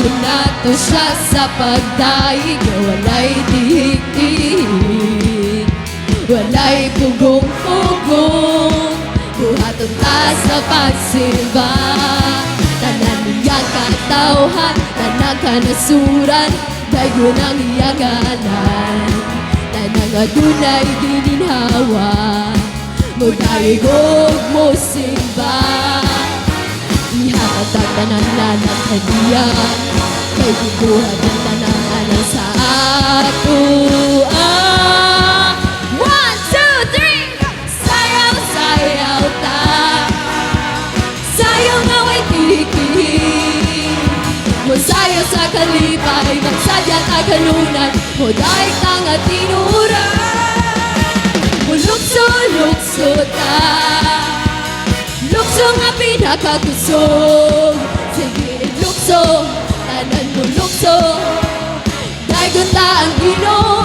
nato siya sa pagdaig na walay tihik-tihik, walay pugong-pugong, buhaton ta sa pagsimba. Tanan niyang katawhan, tanan kanasuran, dayon ang iyaganan. Tanang adunay gininhawa, mo daigog mo simba. Ihatag tanan ng kaniya, kay bubuhat ang tanan sa ato. One, two, three! Sayaw, sayaw ta, sayaw nga way tihik-tihik, musayaw sa kalipay, magsadya ta kanunay, mo daig tang at tinuran. Mulukso-lukso ta, lukso nga pinakakusog, sige lukso, tanan mo lukso, dagon ta ang Ginoo.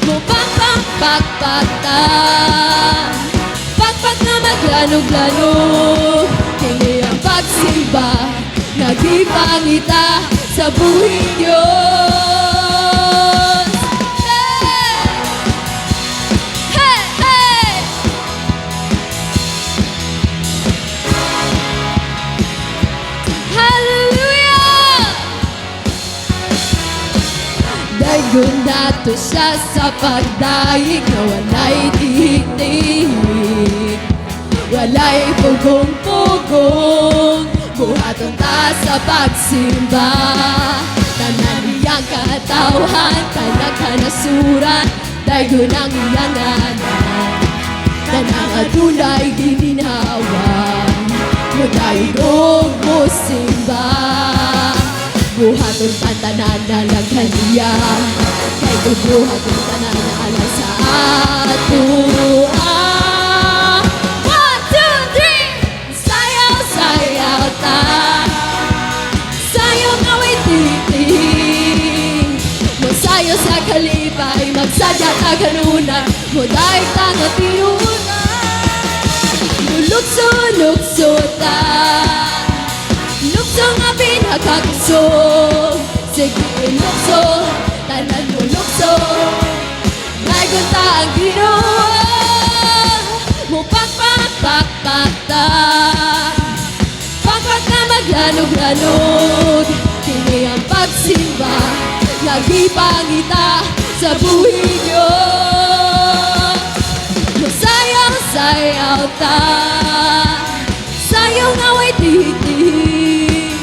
Mupakpak-pakpak ta, pakpak na maglanog-lanog, kini ang pagsimba, nagipangita sa buhing Diyos. Hey! Hey! Hey! Hallelujah! Dagon nato siya sa pagdaig na walay tihik-tihik, walay pugong-pugong, buhaton ta sa pagsimba. Tanan niyang katawhan, tanan kanasuran, dayon ang iyang nganan. Tanang adunay gininhawa, mo daigog mo simba. Buhaton ta tanan na lang kaniya, kay buhaton tanan na alang sa ato. One, two, three! Sayaw, sayaw ta, sayaw nga way tihik-tihik, musayaw sa kalipay, magsadya ta kanunay, mo daig ta nga tinunan. Mulukso-lukso ta, lukso nga pinakakusog, sige lukso, tanan mo lukso, dagon ta ang Ginoo. Mupakpak-pakpak ta, pakpak na maglanog-lanog, kini ang pagsimba, nagipangita sa buhing Diyos. Masayaw-sayaw ta, sayaw nga way tihik-tihik,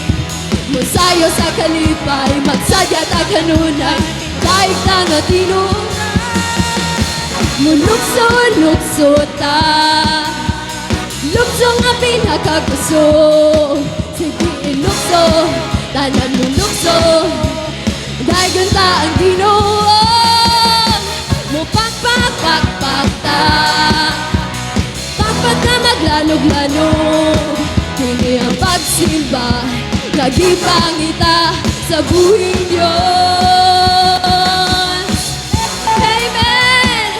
musayaw sa kalipay, magsadya ta kanunay, daig ta nga tinunan. Mulukso-lukso ta, lukso nga pinakakusog, sige lukso, tanan mo lukso, dagon ta ang Ginoo. Mupakpak-pakpak ta, pakpak na maglanog-lanog, kini ang pagsimba, nagipangita sa buhing Diyos. Amen!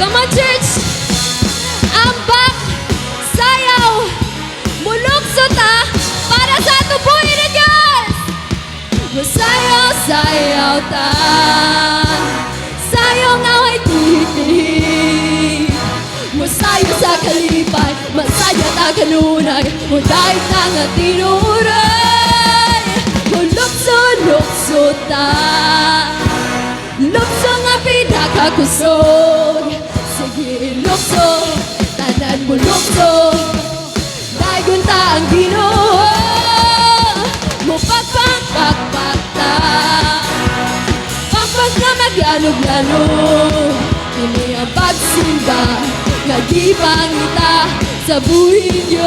Come on, church! Ambak, sayaw, mulukso ta, para sa tubuhin ni Diyos! Masayaw-sayaw ta, sayaw nga way tihik-tihik, musayaw sa kalipay, masaya ta kanunay, mo daig ta nga tinuray. Mulukso-lukso ta, lukso nga pinakakusog, sige lukso, tanan mo lukso, dagon ta ang Ginoo. Mupakpak-pakpak ta, pakpak na maglanog-lanog, kini ang pagsimba, nagipangita sa buhing Diyos.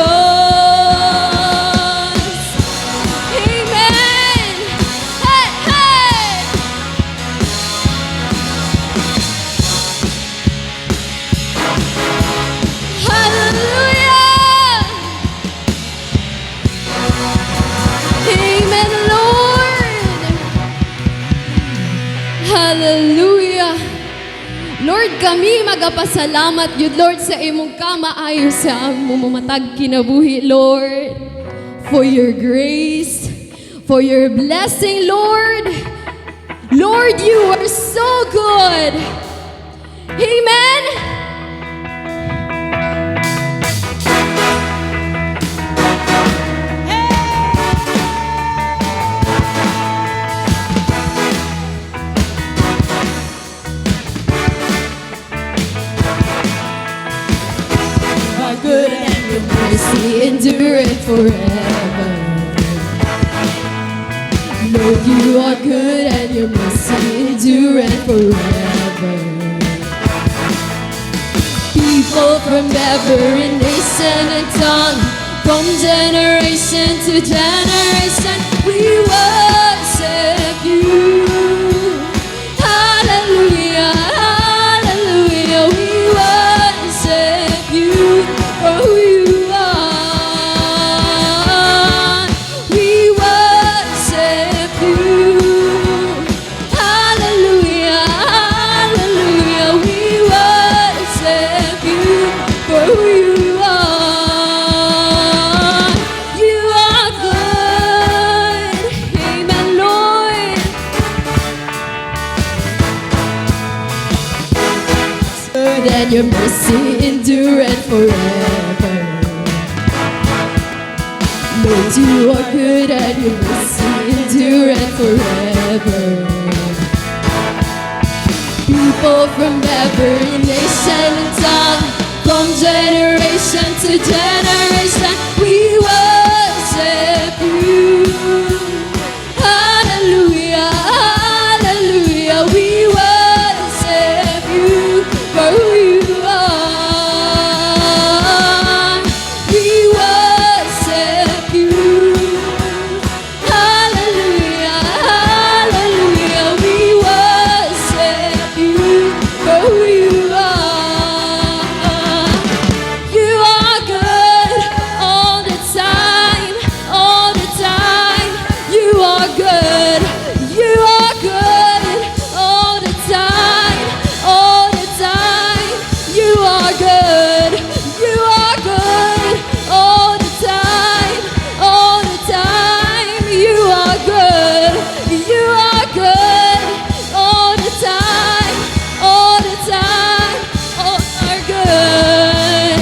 Amen! Hey! Hey! Hallelujah! Amen, Lord! Hallelujah! Lord, kami magapasalamat yun, Lord, sa imong kamaayo sa among matag kinabuhi, Lord. for your grace, for your blessing, Lord. Lord, you are so good. Amen. Good and your mercy endureth forever. Lord, you are good and your mercy endureth forever. People from every nation and tongue, from generation to generation, we worship you. Hallelujah, hallelujah, we worship you for who you are. We worship you. Hallelujah, hallelujah, we worship you for who you are. You are good. Amen, Lord. Good and your mercy endureth forever. Lord, you are good and your mercy endureth forever. People from every nation and tongue, from generation to generation, we worship you. Hallelujah, hallelujah, we worship you for who you are. We worship you. Hallelujah, hallelujah, we worship you for who you are. You are good all the time, all the time. You are good. You are good all the time, all the time. You are good. You are good all the time, all the time. You are good. You are good all the time, all the time. All are good.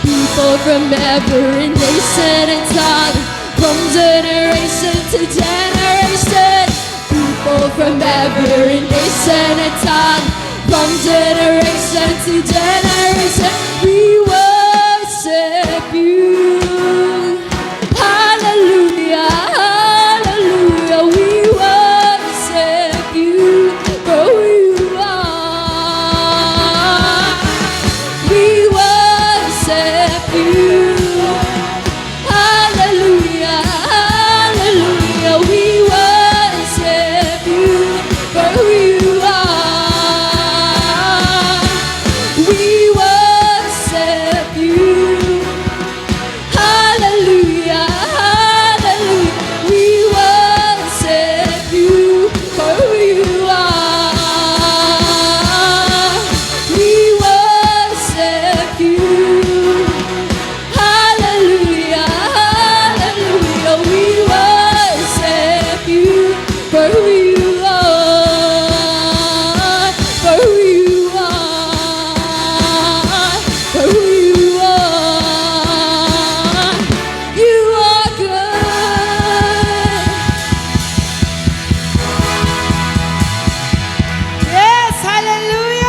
People from every nation and tongue, from generation to generation. People from every nation and tongue, from generation to generation, we worship you. Hallelujah, hallelujah, we worship you for who you are. We worship you. Hallelujah, hallelujah, we worship you for who you are. We worship you. Hallelujah, hallelujah, we worship you for who you are. We worship you. Hallelujah, hallelujah, we worship you for who you are, for who you are, for who you are. You are good. Yes, hallelujah.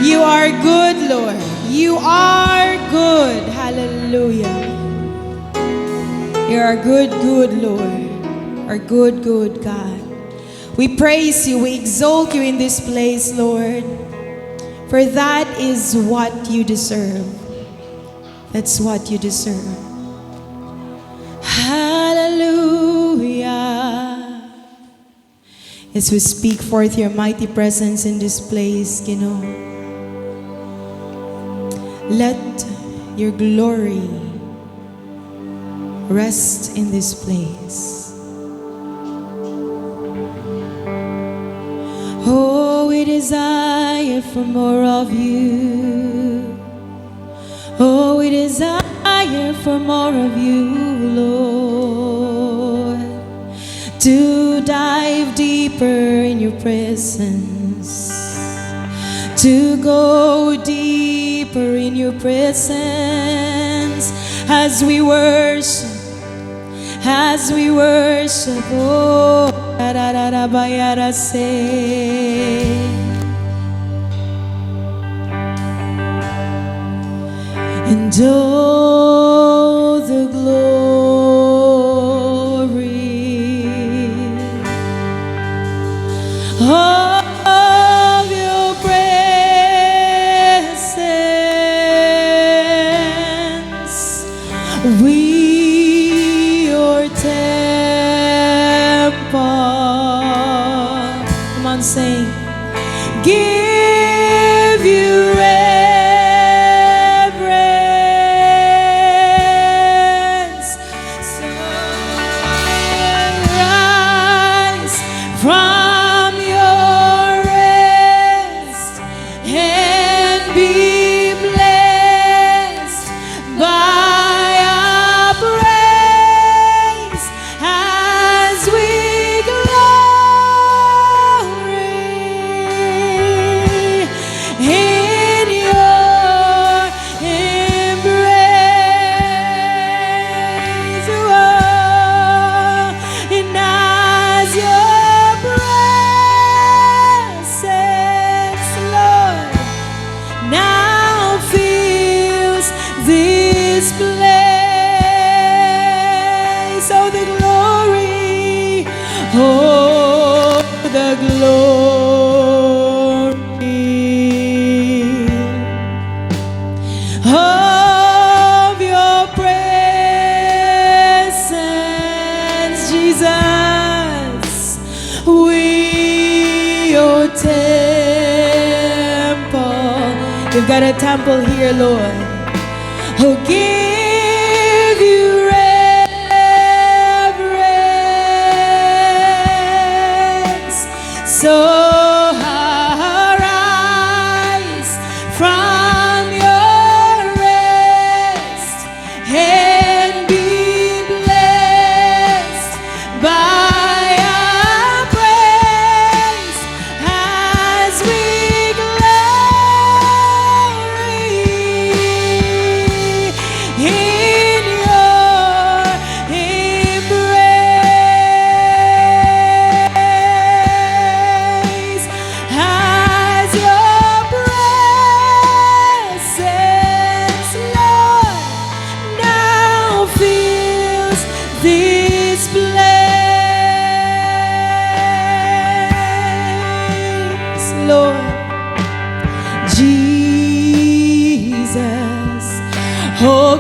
You are good, Lord. You are good. Hallelujah. You are good, good, Lord. Our good, good God. We praise you. We exalt you in this place, Lord. For that is what you deserve. That's what you deserve. Hallelujah. As we speak forth your mighty presence in this place, let your glory rest in this place. Oh, we desire for more of you. desire for more of you, Lord. To dive deeper in your presence. To go deeper in your presence. As we worship. Oh, da-da-da-da-ba-ya-da, say. And all the glory of your presence, we your temple. Come on, sing. Give you reverence. Sunrise from your rest and be blessed by our praise as we glory in your embrace. Oh, and as your presence, Lord, now fills this place. Oh, the glory, oh, the glory of your presence, Jesus. We your temple. You've got a temple here, Lord. Oh, give you reverence. So arise from your rest and be blessed by our praise as we glory in your embrace as your presence, Lord, now fills this place, Lord. Jesus, oh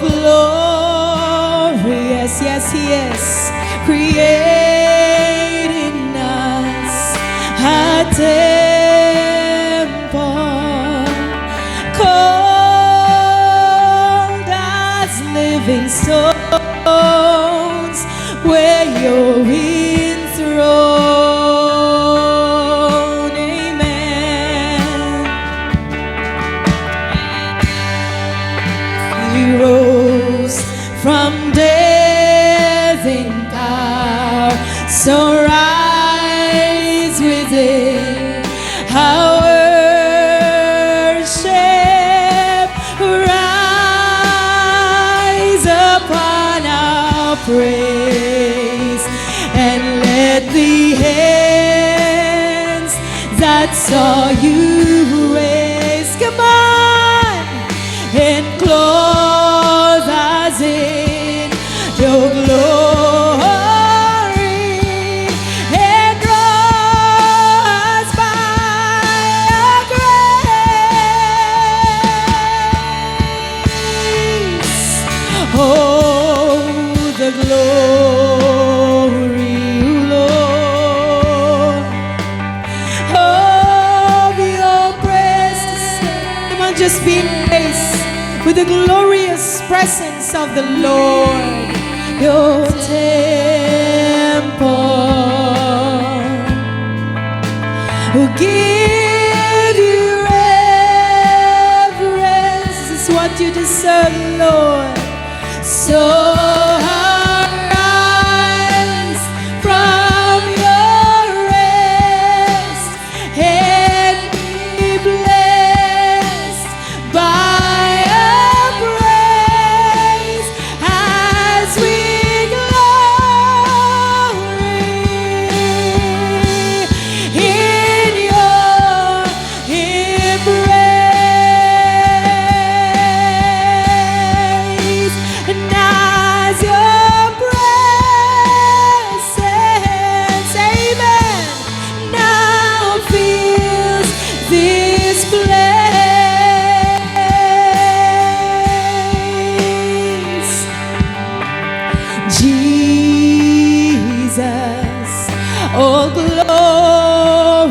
glorious, yes, yes, create in us a temple cold as living stones where you're enthroned. Amen. He rose from death in power, so rise within our worship, rise upon our praise, and let the hands that saw you raise, come on, and clothe us in your glory, and draw us by your grace. Oh, the glory, Lord, of your presence. Come on, just be in place with the glorious presence of the Lord, your temple. Who give you reverence is what you deserve. serve, Lord. So arise from your rest and be blessed by our praise as we glory in your embrace. And as your presence, amen, now fills this place. Jesus, oh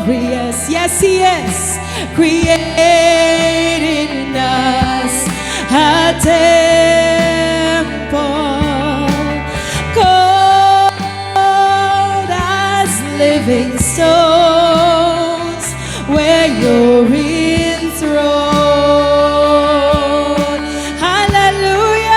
glorious, yes, he is, created in us a temple called as living stones where you're enthroned. Hallelujah.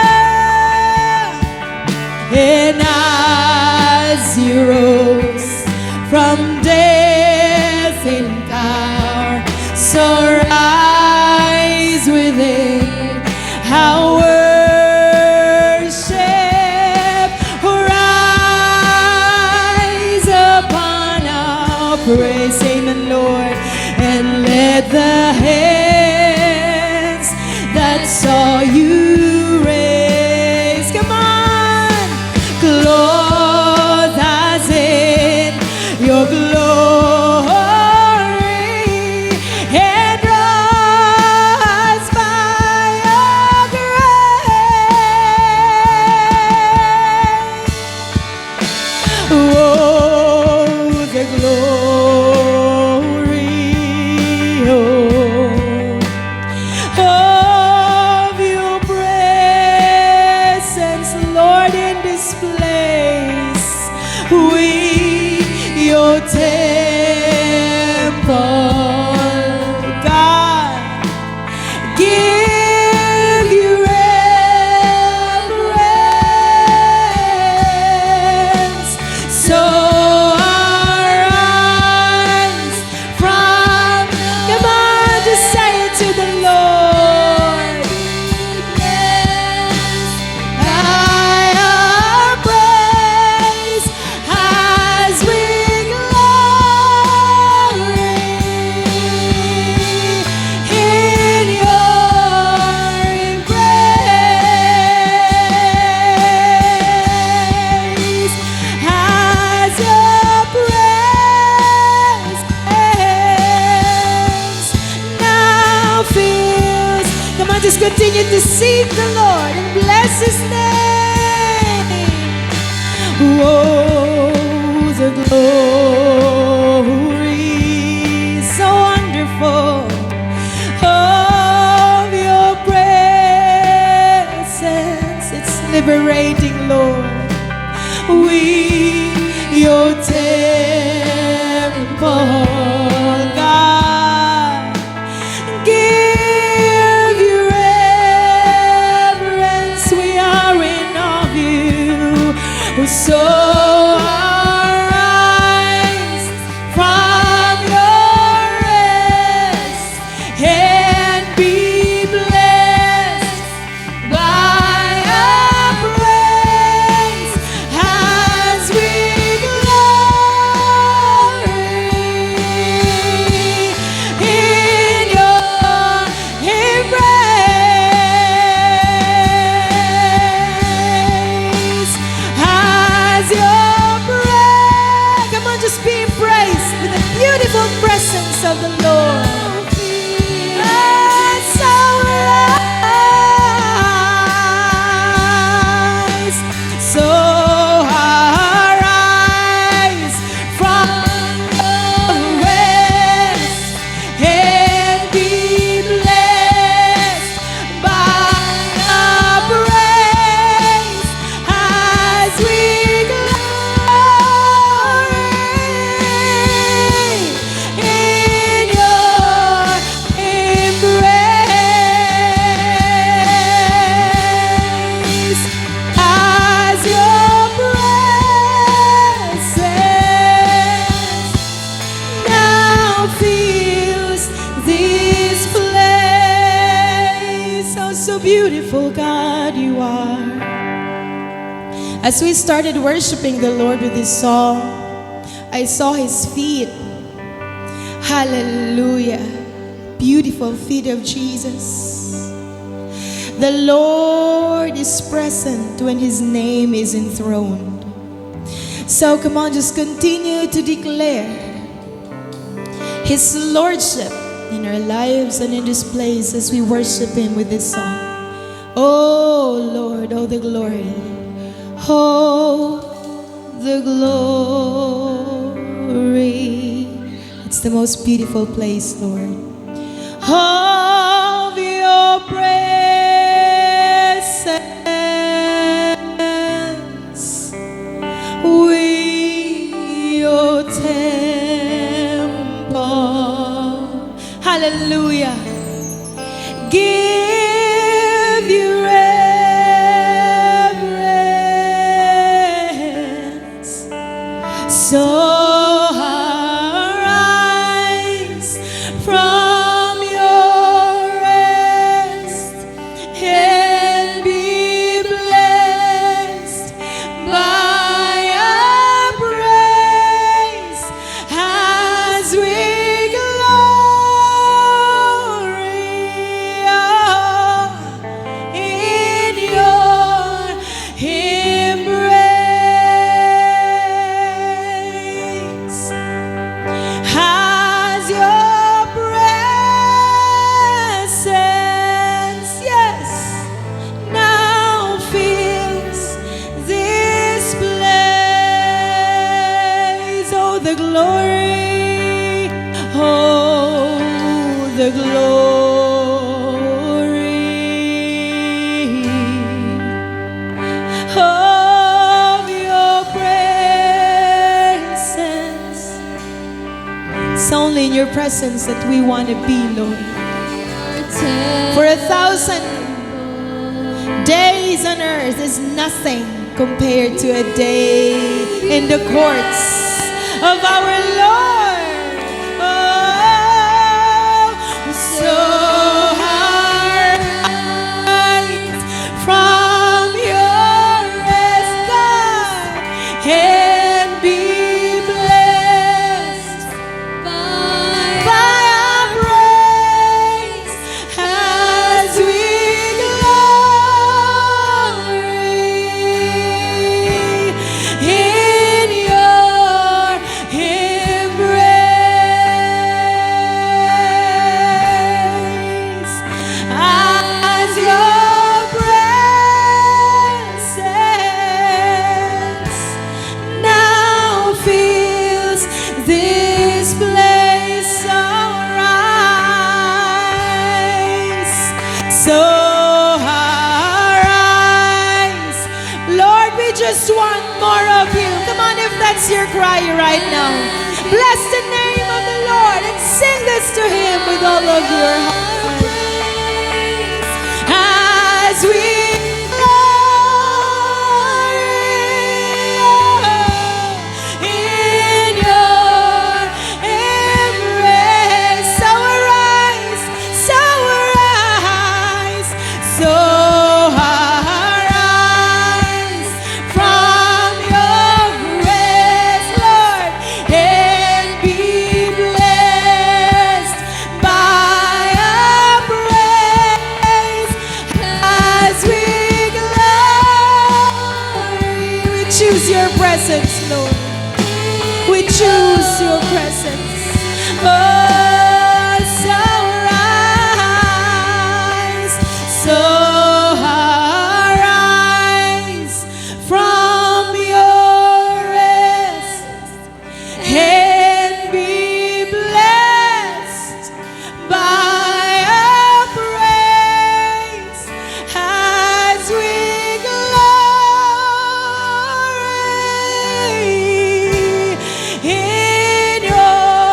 And as you rose from death in power, so rise within our worship, rise upon our praise, amen, Lord, and let the hands that saw you raise, come on, clothe us in your glory and draw us by your grace. Oh, the glory, of your presence, Lord, in this place. We, your temple, God, give you reverence. So arise from, come on, just say it to the Lord. By our praise as we glory in your embrace, as your presence now fills. Come on, just continue to seek the Lord and bless his name. Oh, the glory, so wonderful, of your presence. It's liberating, Lord. We, your temple, God, give you reverence. We are in awe of you. So arise from your rest and be blessed by our praise as we glory so beautiful, God, you are. As we started worshiping the Lord with this song, I saw His feet. Hallelujah. Beautiful feet of Jesus. The Lord is present when His name is enthroned. So come on, just continue to declare His Lordship in our lives and in this place as we worship Him with this song. Oh Lord, oh the glory. Oh, the glory. It's the most beautiful place, Lord. Of your presence, we your temple. Hallelujah. Give you reverence. So arise from your rest and be blessed by our praise as we glory in your embrace. Has your presence, yes, now fills this place. Oh, the glory, oh, the glory of your presence. It's only in your presence that we want to be, Lord. For 1,000 days on earth is nothing compared to a day in the courts of our Lord. Oh, so arise from your rest, God, and be blessed by our praise as we glory in your embrace. As your presence now fills this place. So arise, so arise. Lord, we just want more of you. Come on, if that's your cry right now, bless the name of the Lord and sing this to Him with all of your heart. As we glory in your embrace. So arise, so arise, so arise from your rest, Lord, and be blessed by our praise as we glory. We choose your presence, Lord. We choose your presence. Oh, so arise, so arise from your rest and be blessed by our praise as we glory in your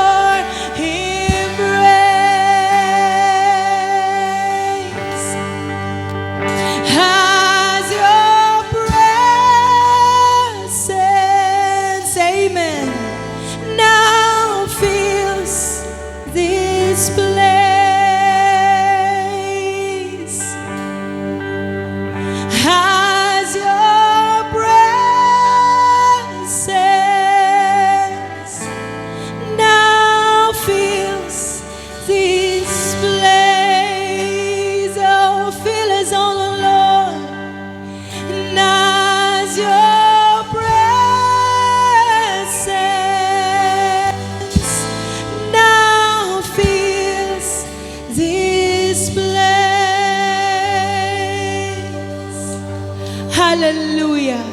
Hallelujah.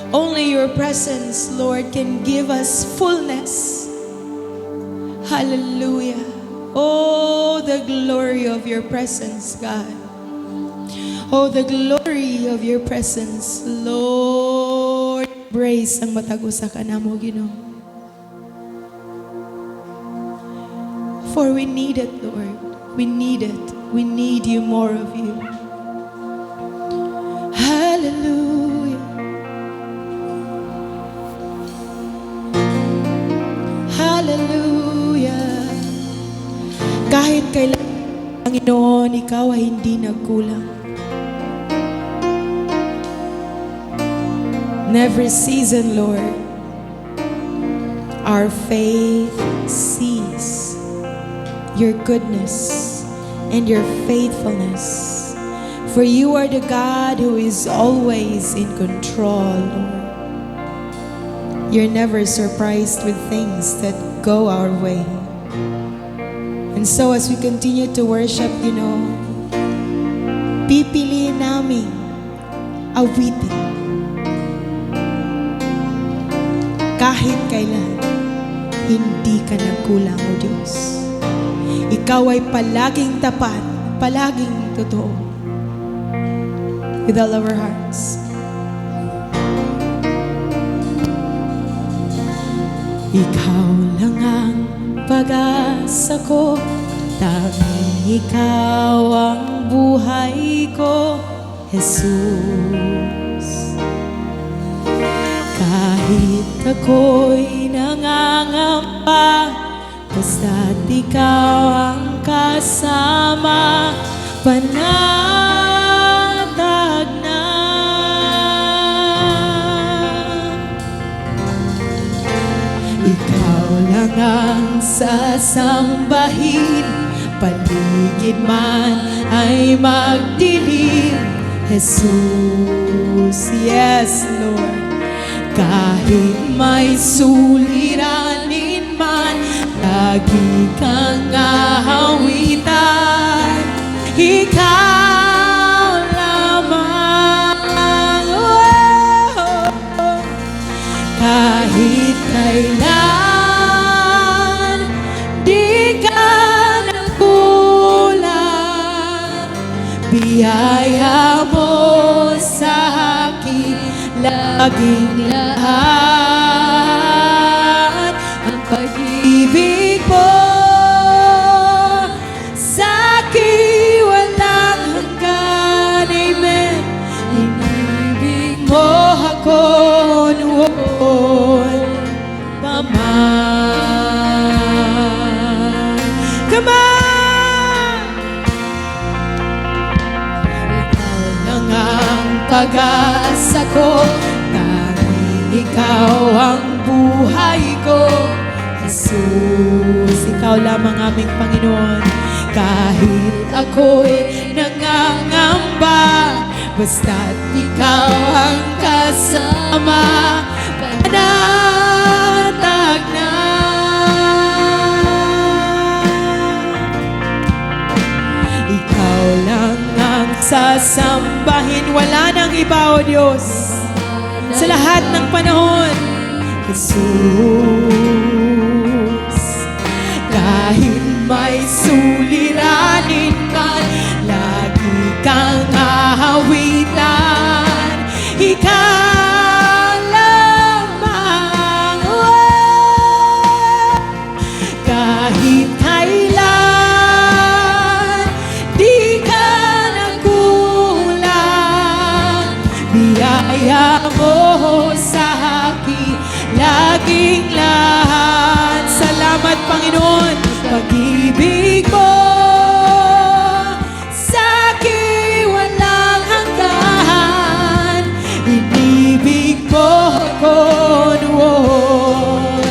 Only your presence, Lord, can give us fullness. Hallelujah. Oh, the glory of your presence, God. Oh, the glory of your presence, Lord. Praise ang matagusa ka na mo, Ginoo. For we need it, Lord. We need it. We need you, more of you. Hallelujah. Hallelujah. Kahit kailan, Panginoon, ikaw ay hindi nagkulang. In every season, Lord, our faith sees your goodness and your faithfulness. For you are the God who is always in control, Lord. You're never surprised with things that go our way. And so as we continue to worship, pipiliin namin awitin. Kahit kailan, hindi ka nagkulang, O Diyos. Ikaw ay palaging tapat, palaging totoo. With all of our hearts. Ikaw lang ang pag-asa ko, tanging ikaw ang buhay ko, Jesus. Kahit ako'y nangangamba, basta't ikaw ang kasama, panatag na. Ikaw lang ang sasambahin, paligid man ay magdilim, Jesus, yes, Lord. Kahit may suliranin man, lagi kang ahawitan. Ikaw lamang, oh, kahit kailan, di ka nagkulang. Biyaya mo sa akin, laging lahat. Ang pag-ibig mo sa akin walang hanggan, amen. Inibig mo ako noon pa man. Come on! Ikaw lang ang pag-asa ko, tanging ikaw ang buhay ko, Jesus. Ikaw lamang aming Panginoon. Kahit ako'y nangangamba, basta't ikaw ang kasama, panatag na. Ikaw lang ang sasambahin, wala nang iba, O Diyos, sa lahat ng panahon, Jesus. Kahit may suliranin man, lagi kang ahawitan. Ikaw lamang, oh, kahit kailan, di ka nagkulang. Biyaya mo sa akin, laging lahat. Salamat, Panginoon. Pag-ibig mo sa akin walang hanggan. Inibig mo ako noon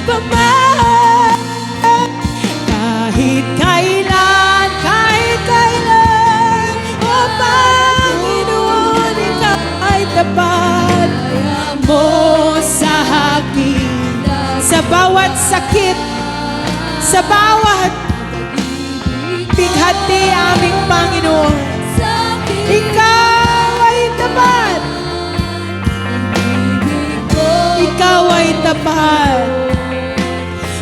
pa man. Kahit kailan, o Panginoon, ikaw ay tapat. Mo sa akin, sa bawat sakit, sa bawat pighati, aming Panginoon, ikaw pagmamahal.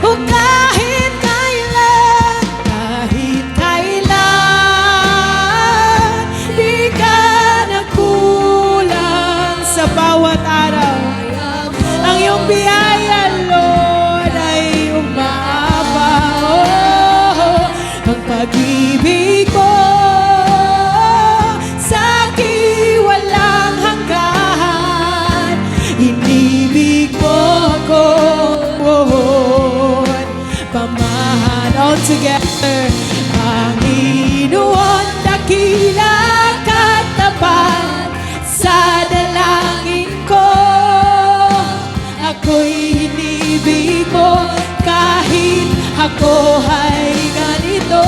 O kahit kailan, di ka nagkulang sa bawat araw. Ang iyong biyaya, Lord, ay umaapaw. Ang pag-ibig mo sa'kin walang hanggan. Inibig mo ako, pamahan all together. Panginoon, dakila ka't tapat sa dalangin ko. Ako'y inibig mo kahit ako ay ganito.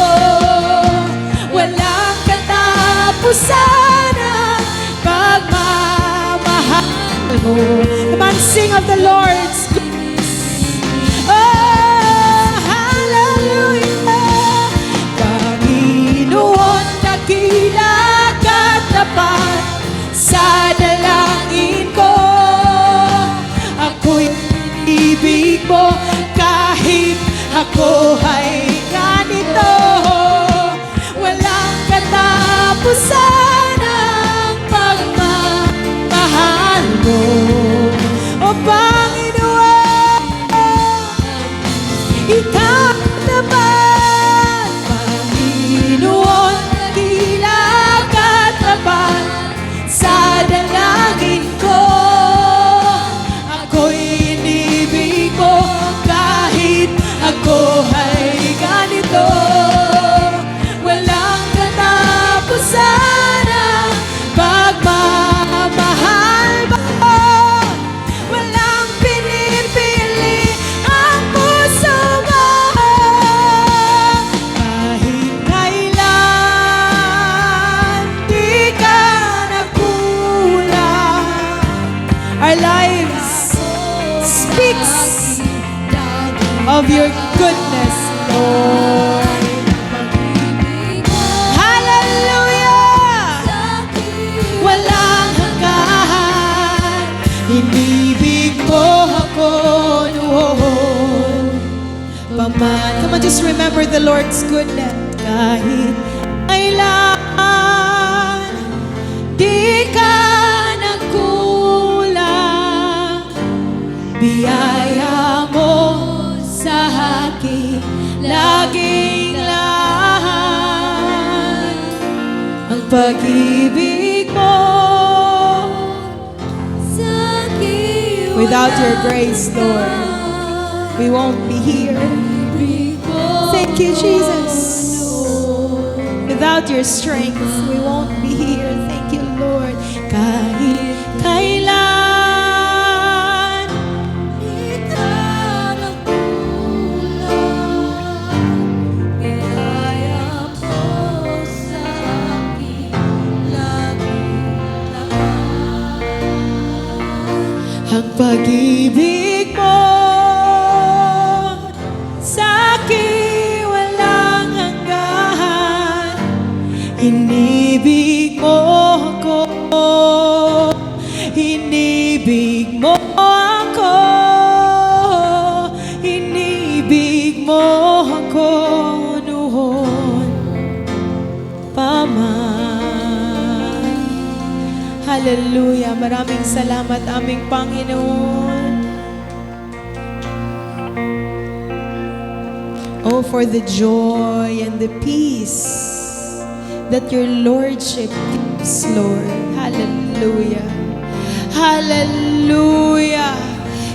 Walang katapusan ang pagmamahal mo. Come on, sing of the Lord's goodness. Oh, hallelujah. Panginoon, dakila ka't tapat sa dalangin ko. Ako'y ibig mo kahit ako ay ganito. Walang katapusan ang pagmamahal mo. O Panginoon, ikaw naman. Panginoon, dakila ka't tapat sa dalangin ko. Ako'y inibig mo kahit ako ay ganito. Walang katapusan ang pagmamahal mo. Walang pinipili ang puso mo. Kahit kailan, di ka nagkulang. Our lives speaks of your goodness, Lord. Hallelujah! Walang hanggan, inibig mo ako noon. Paman. Come on, just remember the Lord's goodness. Kahit kailan, di ka nagkulang. Biyaya mo sa akin laging lahat. Ang pag-ibig mo sa'kin. Without your grace, Lord, we won't be here. Thank you, Jesus. Without your strength, we won't be here. Thank you, Lord. Kahit kailan, di ka nagkulang. Biyaya mo sa'kin laging lahat. Ang pag-ibig mo sa'kin walang hanggan. Inibig mo ako, inibig mo ako, inibig mo ako noon pa man. Hallelujah! Maraming salamat aming Panginoon. Oh, for the joy and the peace that your Lordship gives, Lord. Hallelujah. Hallelujah.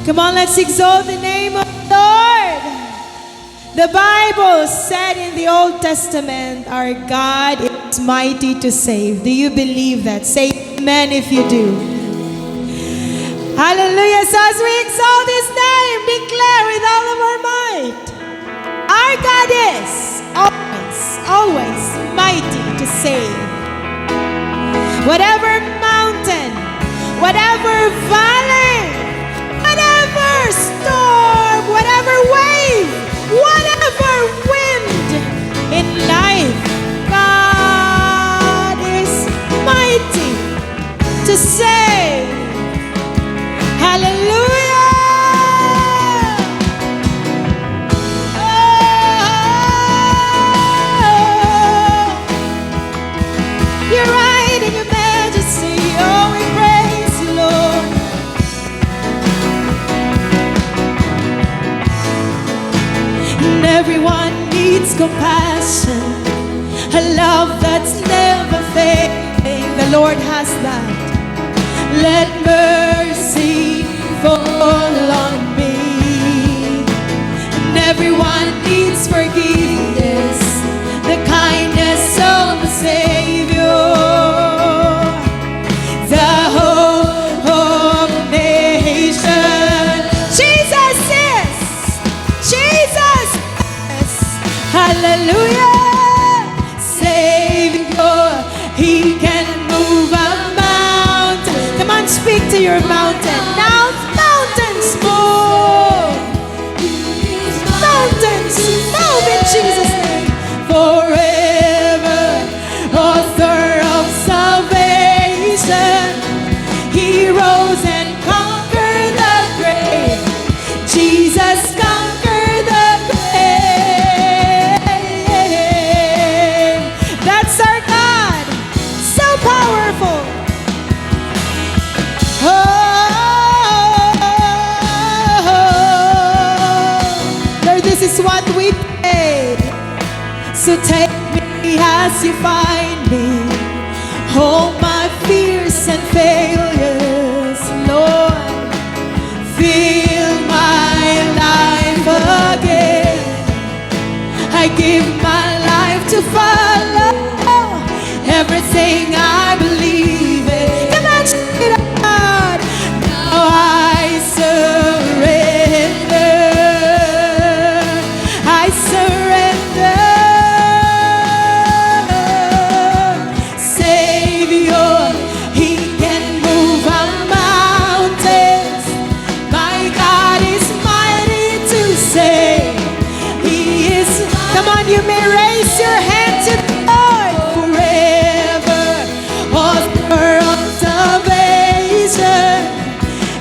Come on, let's exalt the name of the Lord. The Bible said in the Old Testament, our God is mighty to save. Do you believe that? Say amen if you do. Hallelujah. So as we exalt His name, declare with all of our might, our God is always mighty to save. Whatever mountain, whatever valley, whatever storm, whatever wave, whatever wind in life, God is mighty to save. Hallelujah! compassion, a love that's never fading. The Lord has that. Let mercy fall on me. And everyone needs forgiveness, the kindness of the Savior, the hope of nation. Jesus is, Jesus is, hallelujah. Savior, He can move a mountain. Come on, speak to your mountain. Now mountains move. Mountains move in Jesus' name. Forever, author of salvation, He rose and conquered the grave. Jesus conquered the grave. That's our God, so powerful. Lord, this is what we pray. So take me as you find me. All my fears and failures, Lord, fill my life again. I give my life to follow everything I believe in. Come on, sing it out. Now I surrender. I surrender. Savior, He can move a mountains. My God is mighty to save. He is. Come on, you may raise your hand to the Lord. Forever, author of salvation,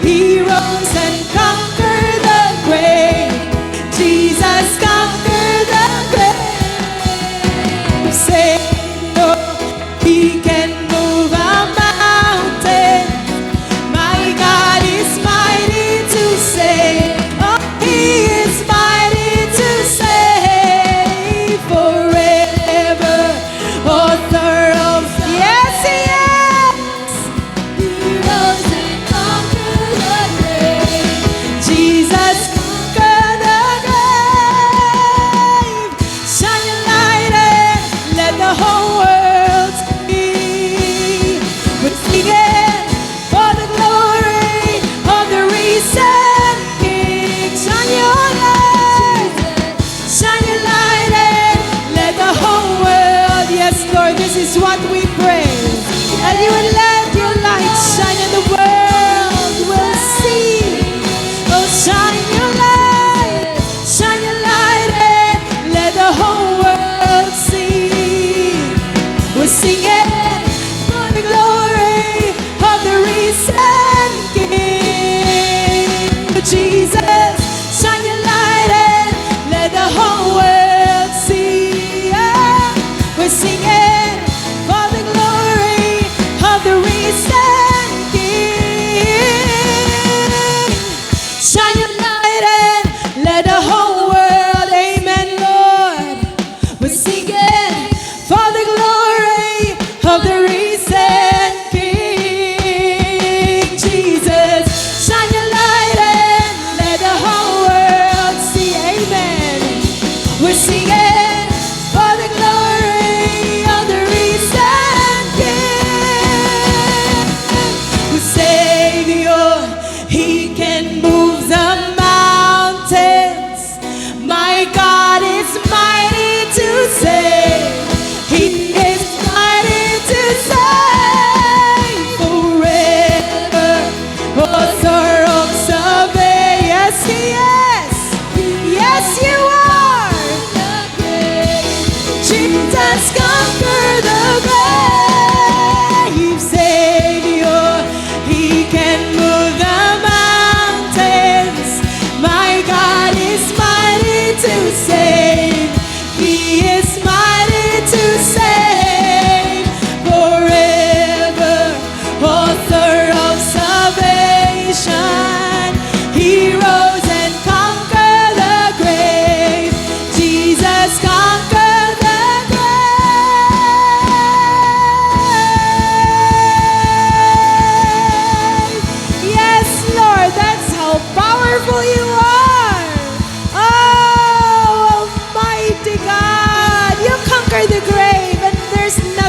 He rose and conquered the grave. Jesus conquered the grave. Savior, He can move a mountain. My God is mighty to save. Oh, He is mighty to save. Forever, author of yes, He is. He rose and conquered the grave. Jesus conquered the grave. Shine your light and let the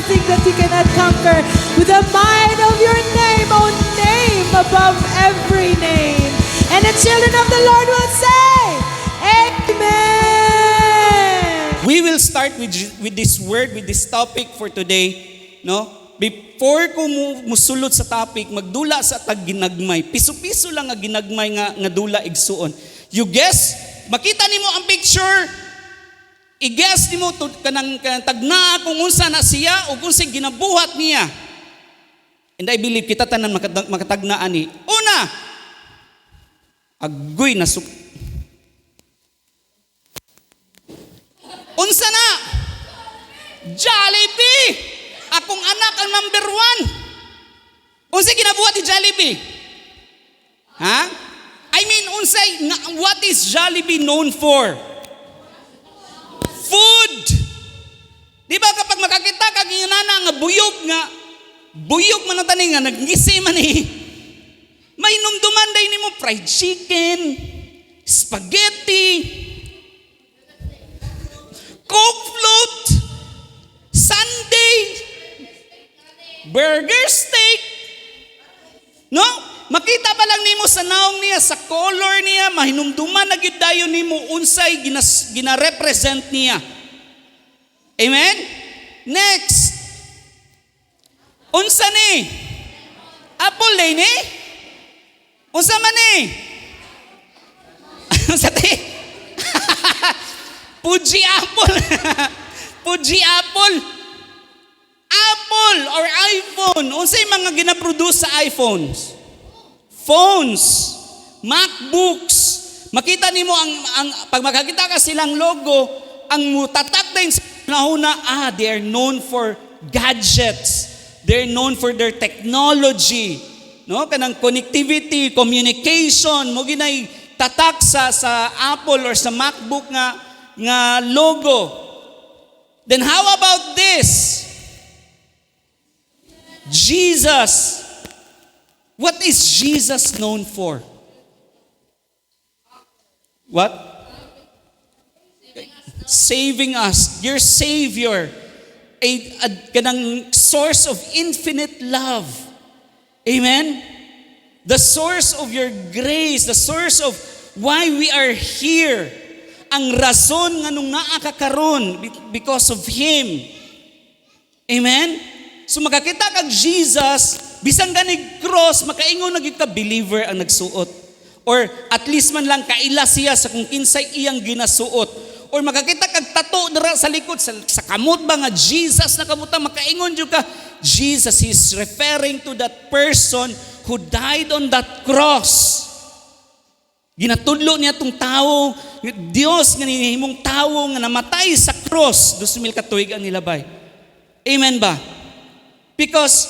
nothing that you cannot conquer. With the might of your name, O name above every name. And the children of the Lord will say, Amen. We will start with this word, with this topic for today, no? Before ko musulod sa topic, magdula sa tag ginagmay. Piso-piso lang nga ginagmay nga dula igsuon. You guess, makita nimo ang picture, i-guess nimo kanang tagna kung unsa na siya o kung si ginabuhat niya. And I believe kita tanan makatagnaan ni. Una, agoy na unsa na? Jollibee! Akong anak ang number 1. Unsay ginabuhat ni Jollibee? Ha? I mean, what is Jollibee known for? Food! Di ba kapag makakita kag inana nga buyog man ang tani nga nagngisi man may numduman day nimo fried chicken, spaghetti, Coke float, sundae, burger steak. No? Makita pa lang nimo sa naong niya, sa color niya, mahinumduman na gyud dayon nimo unsay gina-represent niya. Amen? Next. Unsa ni? Apple day ni? Unsa man ni? Unsa ti? Fuji Apple. Fuji Apple. Apple or iPhone. Unsay mga gina-produce sa iPhones? Phones, MacBooks. Makita nimo ang pag makakita ka silang logo, ang mutatak din sa nahuna, they are known for gadgets. They're known for their technology. No? Kanang connectivity, communication, mo ginay tatak sa Apple or sa MacBook nga logo. Then how about this? Jesus. What is Jesus known for? What? Saving us. Your Savior. A kanang source of infinite love. Amen? The source of your grace. The source of why we are here. Ang rason nga nung naa ka karon because of Him. Amen? So makakita kag Jesus, bisang ganig cross, makaingon na gyud ka believer ang nagsuot. Or at least man lang kaila siya sa kung kinsay iyang ginasuot. Or makakita kag tato dira sa likod sa kamot ba nga Jesus na kamuta, makaingon jud ka Jesus is referring to that person who died on that cross. Ginatudlo niya tong tao, Dios nga nihimong tao nga namatay sa cross 2000 ka tuig ang nilabay. Amen ba? Because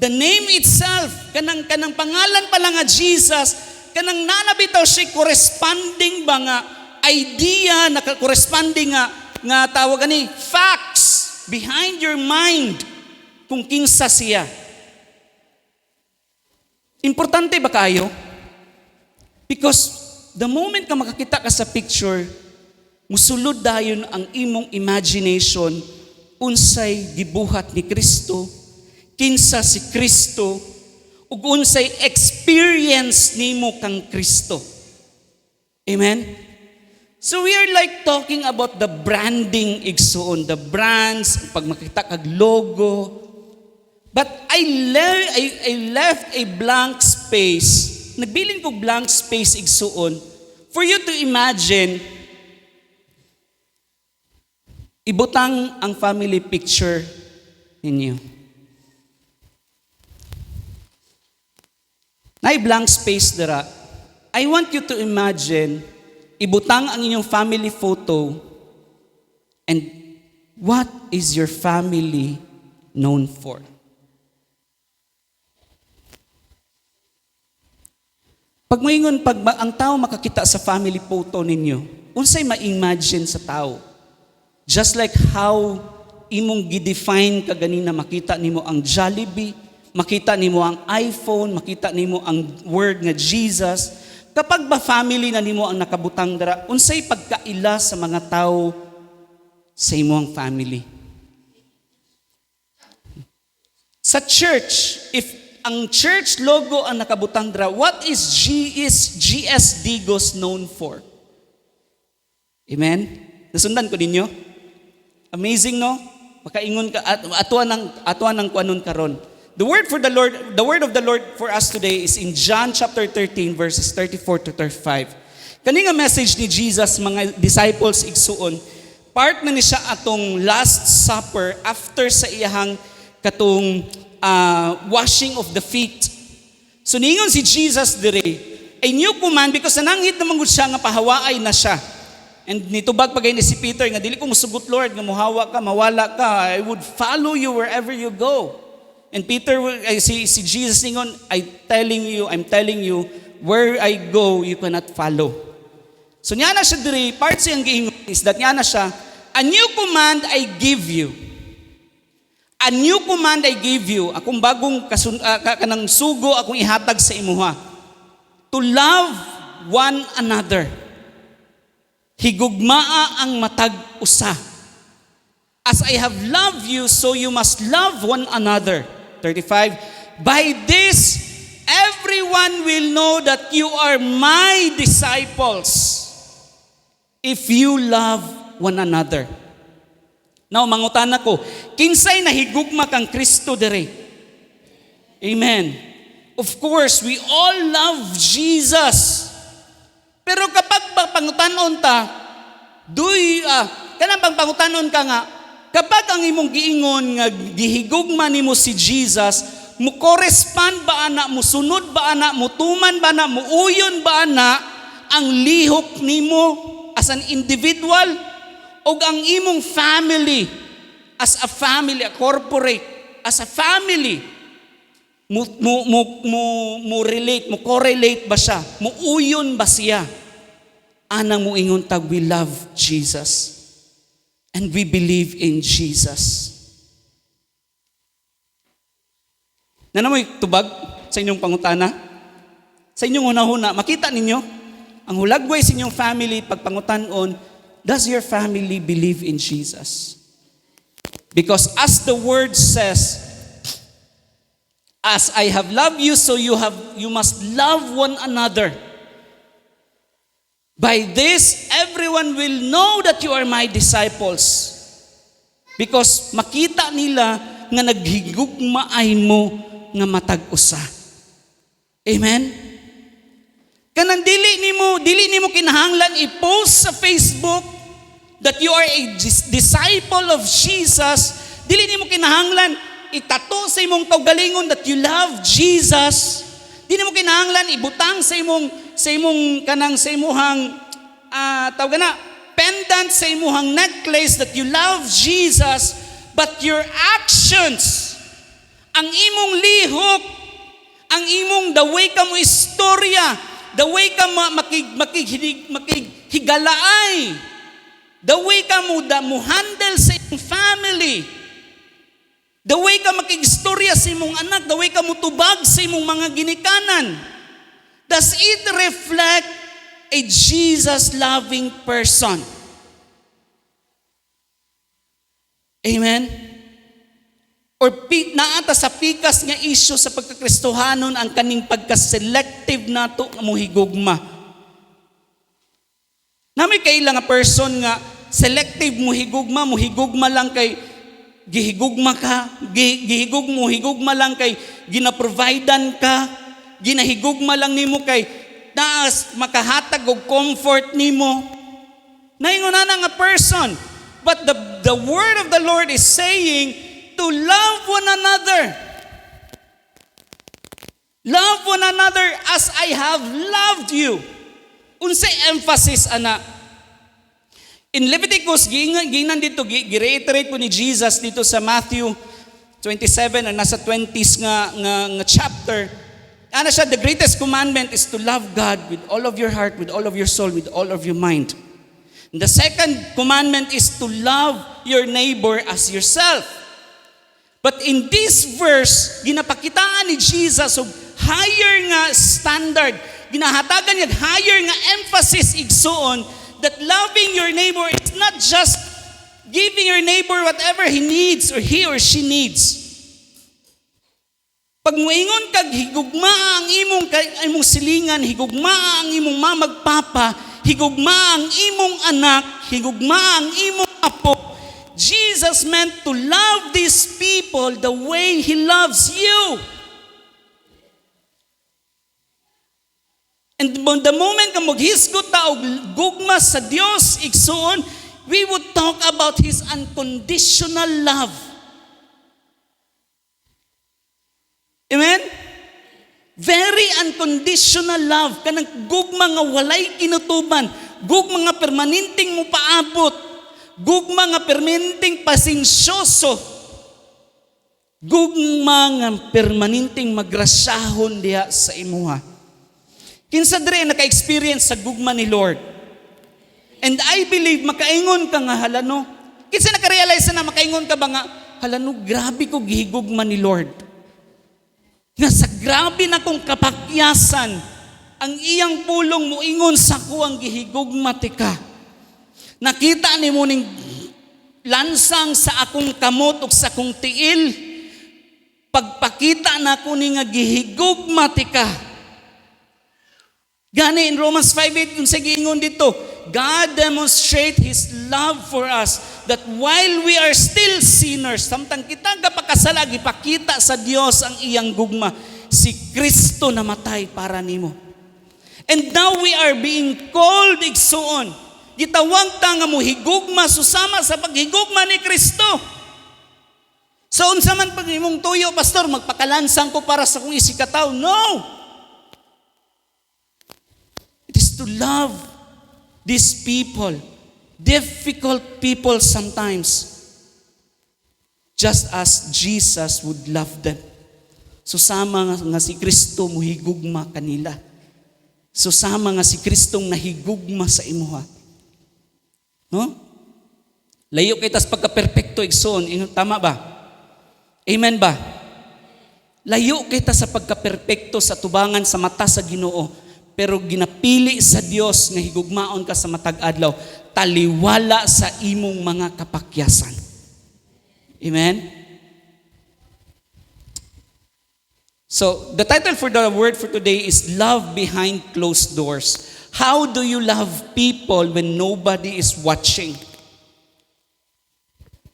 the name itself, kanang pangalan pa lang nga Jesus, kanang nanabitaw siya corresponding ba nga idea na corresponding nga tawag ani facts behind your mind kung kinsa siya. Importante ba kayo? Because the moment ka makakita ka sa picture, musulod dayon ang imong imagination unsay gibuhat ni Kristo, kinsa si Kristo, ug unsay experience nimo kang Kristo. Amen? So we are like talking about the branding igsoon, the brands, pag makita kag logo. But I left a blank space. Nagbilin ko blank space igsuon for you to imagine, ibutang ang family picture ninyo. Na blank space dira. I want you to imagine, ibutang ang inyong family photo, and what is your family known for? Pag moingon, ang tao makakita sa family photo ninyo, unsay ma-imagine sa tao? Just like how imong gidefine kaganina, makita nimo ang Jollibee, makita nimo ang iPhone, makita nimo ang word nga Jesus. Kapag ba family na nimo ang nakabutang dara, unsay pagkaila sa mga tao sa imong family? Sa church, if ang church logo ang nakabutang dra, what is GS Digos known for? Amen? Nasundan ko ninyo? Amazing, no? Makaingon ka, atuan ng kuanon karon. The word of the Lord for us today is in John chapter 13 verses 34 to 35. Kani nga message ni Jesus mga disciples igsuon, part na ni siya atong last supper after sa iyahang katong washing of the feet. So ningon si Jesus dire, a new command because nananghid naman gud siya nga pahawaay na siya. And nitubag pagay ni si Peter nga dili ko musugot Lord nga muhawa ka, mawala ka, I would follow you wherever you go. And Peter si Jesus ningon, I'm telling you where I go you cannot follow. So niya na siya dire, part siyang giingon is that niya na siya, a new command I give you. A new command I give you. Akong bagong kanang sugo akong ihatag sa imuha. To love one another. Higugmaa ang matag usa. As I have loved you, so you must love one another. 35. By this, everyone will know that you are my disciples if you love one another. Now, mangutan ako, kinsay nahigugma kang Kristo dire? Amen. Of course, we all love Jesus. Pero kapag pangutanon ta, kanang pangutanon ka nga, kapag ang imong giingon nga gihigugma nimo si Jesus, mo correspond ba ana, mo sunod ba ana, mo tuman ba ana, mo uyon ba ana ang lihok nimo as an individual? O ang imong family, as a family, a corporate, as a family, mo relate, mo correlate ba siya? Mo uyon ba siya? Anang mo ingon tag, we love Jesus. And we believe in Jesus. Nanamoy tubag sa inyong pangutana? Sa inyong hunahuna, makita ninyo, ang hulagway sa inyong family, pagpangutanon, does your family believe in Jesus? Because as the word says, as I have loved you, so you must love one another. By this, everyone will know that you are my disciples. Because makita nila nga naghigugmaay mo nga matag usa. Amen? Kanang dili nimo kinahanglan i-post sa Facebook that you are a disciple of Jesus. Dili nimo kinahanglan itato sa imong kaugalingon that you love Jesus. Dili mo kinahanglan ibutang sa imong tawag na pendant sa imong necklace that you love Jesus, but your actions, ang imong lihok, ang imong the way ka mo istorya, the way ka makighigalaay, the way ka mo handle sa iyong family, the way ka makigstorya sa imong anak, the way ka mo tubag sa imong mga ginikanan, does it reflect a Jesus-loving person? Amen? Or naata sa pikas nga isyu sa pagkakristohanon ang kaning pagka-selective nato nga muhigugma. Nami kaila nga person nga selective muhigugma lang kay gihigugma lang kay ginaprovidean ka, ginahigugma lang nimo kay naas makahatag og comfort nimo. Naingon na nga person. But the word of the Lord is saying to love one another. Love one another as I have loved you. Unsay emphasis ana? In Leviticus, giingnan dito, gi-reiterate po ni Jesus dito sa Matthew 27, ang nasa 20s nga chapter. Ano siya, the greatest commandment is to love God with all of your heart, with all of your soul, with all of your mind. And the second commandment is to love your neighbor as yourself. But in this verse, ginapakitaan ni Jesus og higher nga standard. Ginahatagan niya higher nga emphasis igsuon that loving your neighbor is not just giving your neighbor whatever he needs or he or she needs. Pag muingon kag higugma ang imong silingan, higugma ang imong mamagpapa, higugma ang imong anak, higugma ang imong apo, Jesus meant to love these people the way He loves you. And the moment ka maghisgot ta og gugma sa Dios, igsoon, we would talk about His unconditional love. Amen? Very unconditional love. Kanang gugma nga walay kinutuban. Gugma nga permanenteng mo paabot. Gugma nga permanenteng pasensyoso. Gugma nga permanenteng magrasyahon diha sa imuha. Kinsa dire naka-experience sa gugma ni Lord. And I believe makaingon ka nga halano. Kinsa naka-realize na makaingon ka ba nga halano grabe ko gihigugma ni Lord. Nga sa grabe na kong kapakyasan, ang iyang pulong muingon sa ko ang gihigugma tika. Nakita ni mo ning lansang sa akong kamot ug sa akong tiil, pagpakita na ko ni nga gihigugma tika. Gani in Romans 5:8 kung sagingon dito, God demonstrate His love for us that while we are still sinners, samtang kita gapakasala, gipakita sa Dios ang iyang gugma, si Kristo namatay para nimo. And now we are being called igsuon. Gitawag ta nga mohigugma susama sa paghigugma ni Kristo. So unsa man pag imong tuyo, pastor, magpakalansang ko para sa kong isikataw? No. It is to love these people, difficult people sometimes, just as Jesus would love them. Susama nga si Kristo muhigugma kanila. Susama nga si Kristong nahigugma sa imuha. No? Layo kay tas pagka-perfecto igsoon, tama ba? Amen ba? Layo kay ta sa pagka-perfecto sa tubangan sa mata sa Ginoo. Pero ginapili sa Dios nga higugmaon ka sa matag adlaw, taliwala sa imong mga kapakyasan. Amen? So, the title for the word for today is Love Behind Closed Doors. How do you love people when nobody is watching?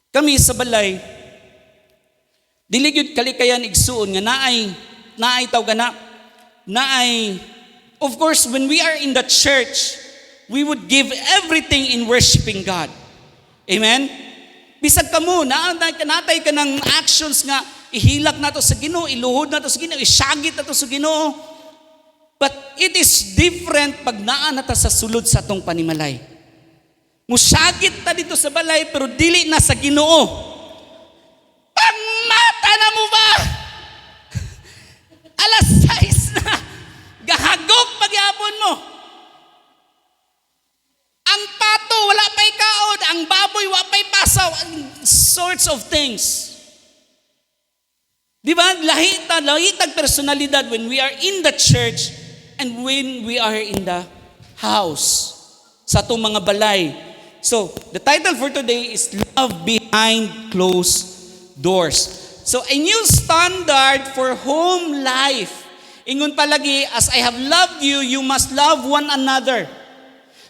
Kami sa balay, dili gyud kalikayan igsuon nga naay tawag na naay. Of course, when we are in the church, we would give everything in worshiping God. Amen? Bisag ka mo, natay ka ng actions nga, ihilak na to sa Ginoo, iluhod na to sa Ginoo, isyagit na to sa Ginoo. But it is different pag naa na ta sa sulod sa atong panimalay. Musyagit ta dito sa balay, pero dili na sa Ginoo. Pangmata na mo ba? Alas 6 na. Gahagok pagyapon mo. Ang pato wala pa'y kaod, ang baboy wala pa'y pasaw, sorts of things. Di ba? Lahitag personalidad when we are in the church and when we are in the house. Sa itong mga balay. So, the title for today is Love Behind Closed Doors. So, a new standard for home life. Ingon palagi, as I have loved you, you must love one another.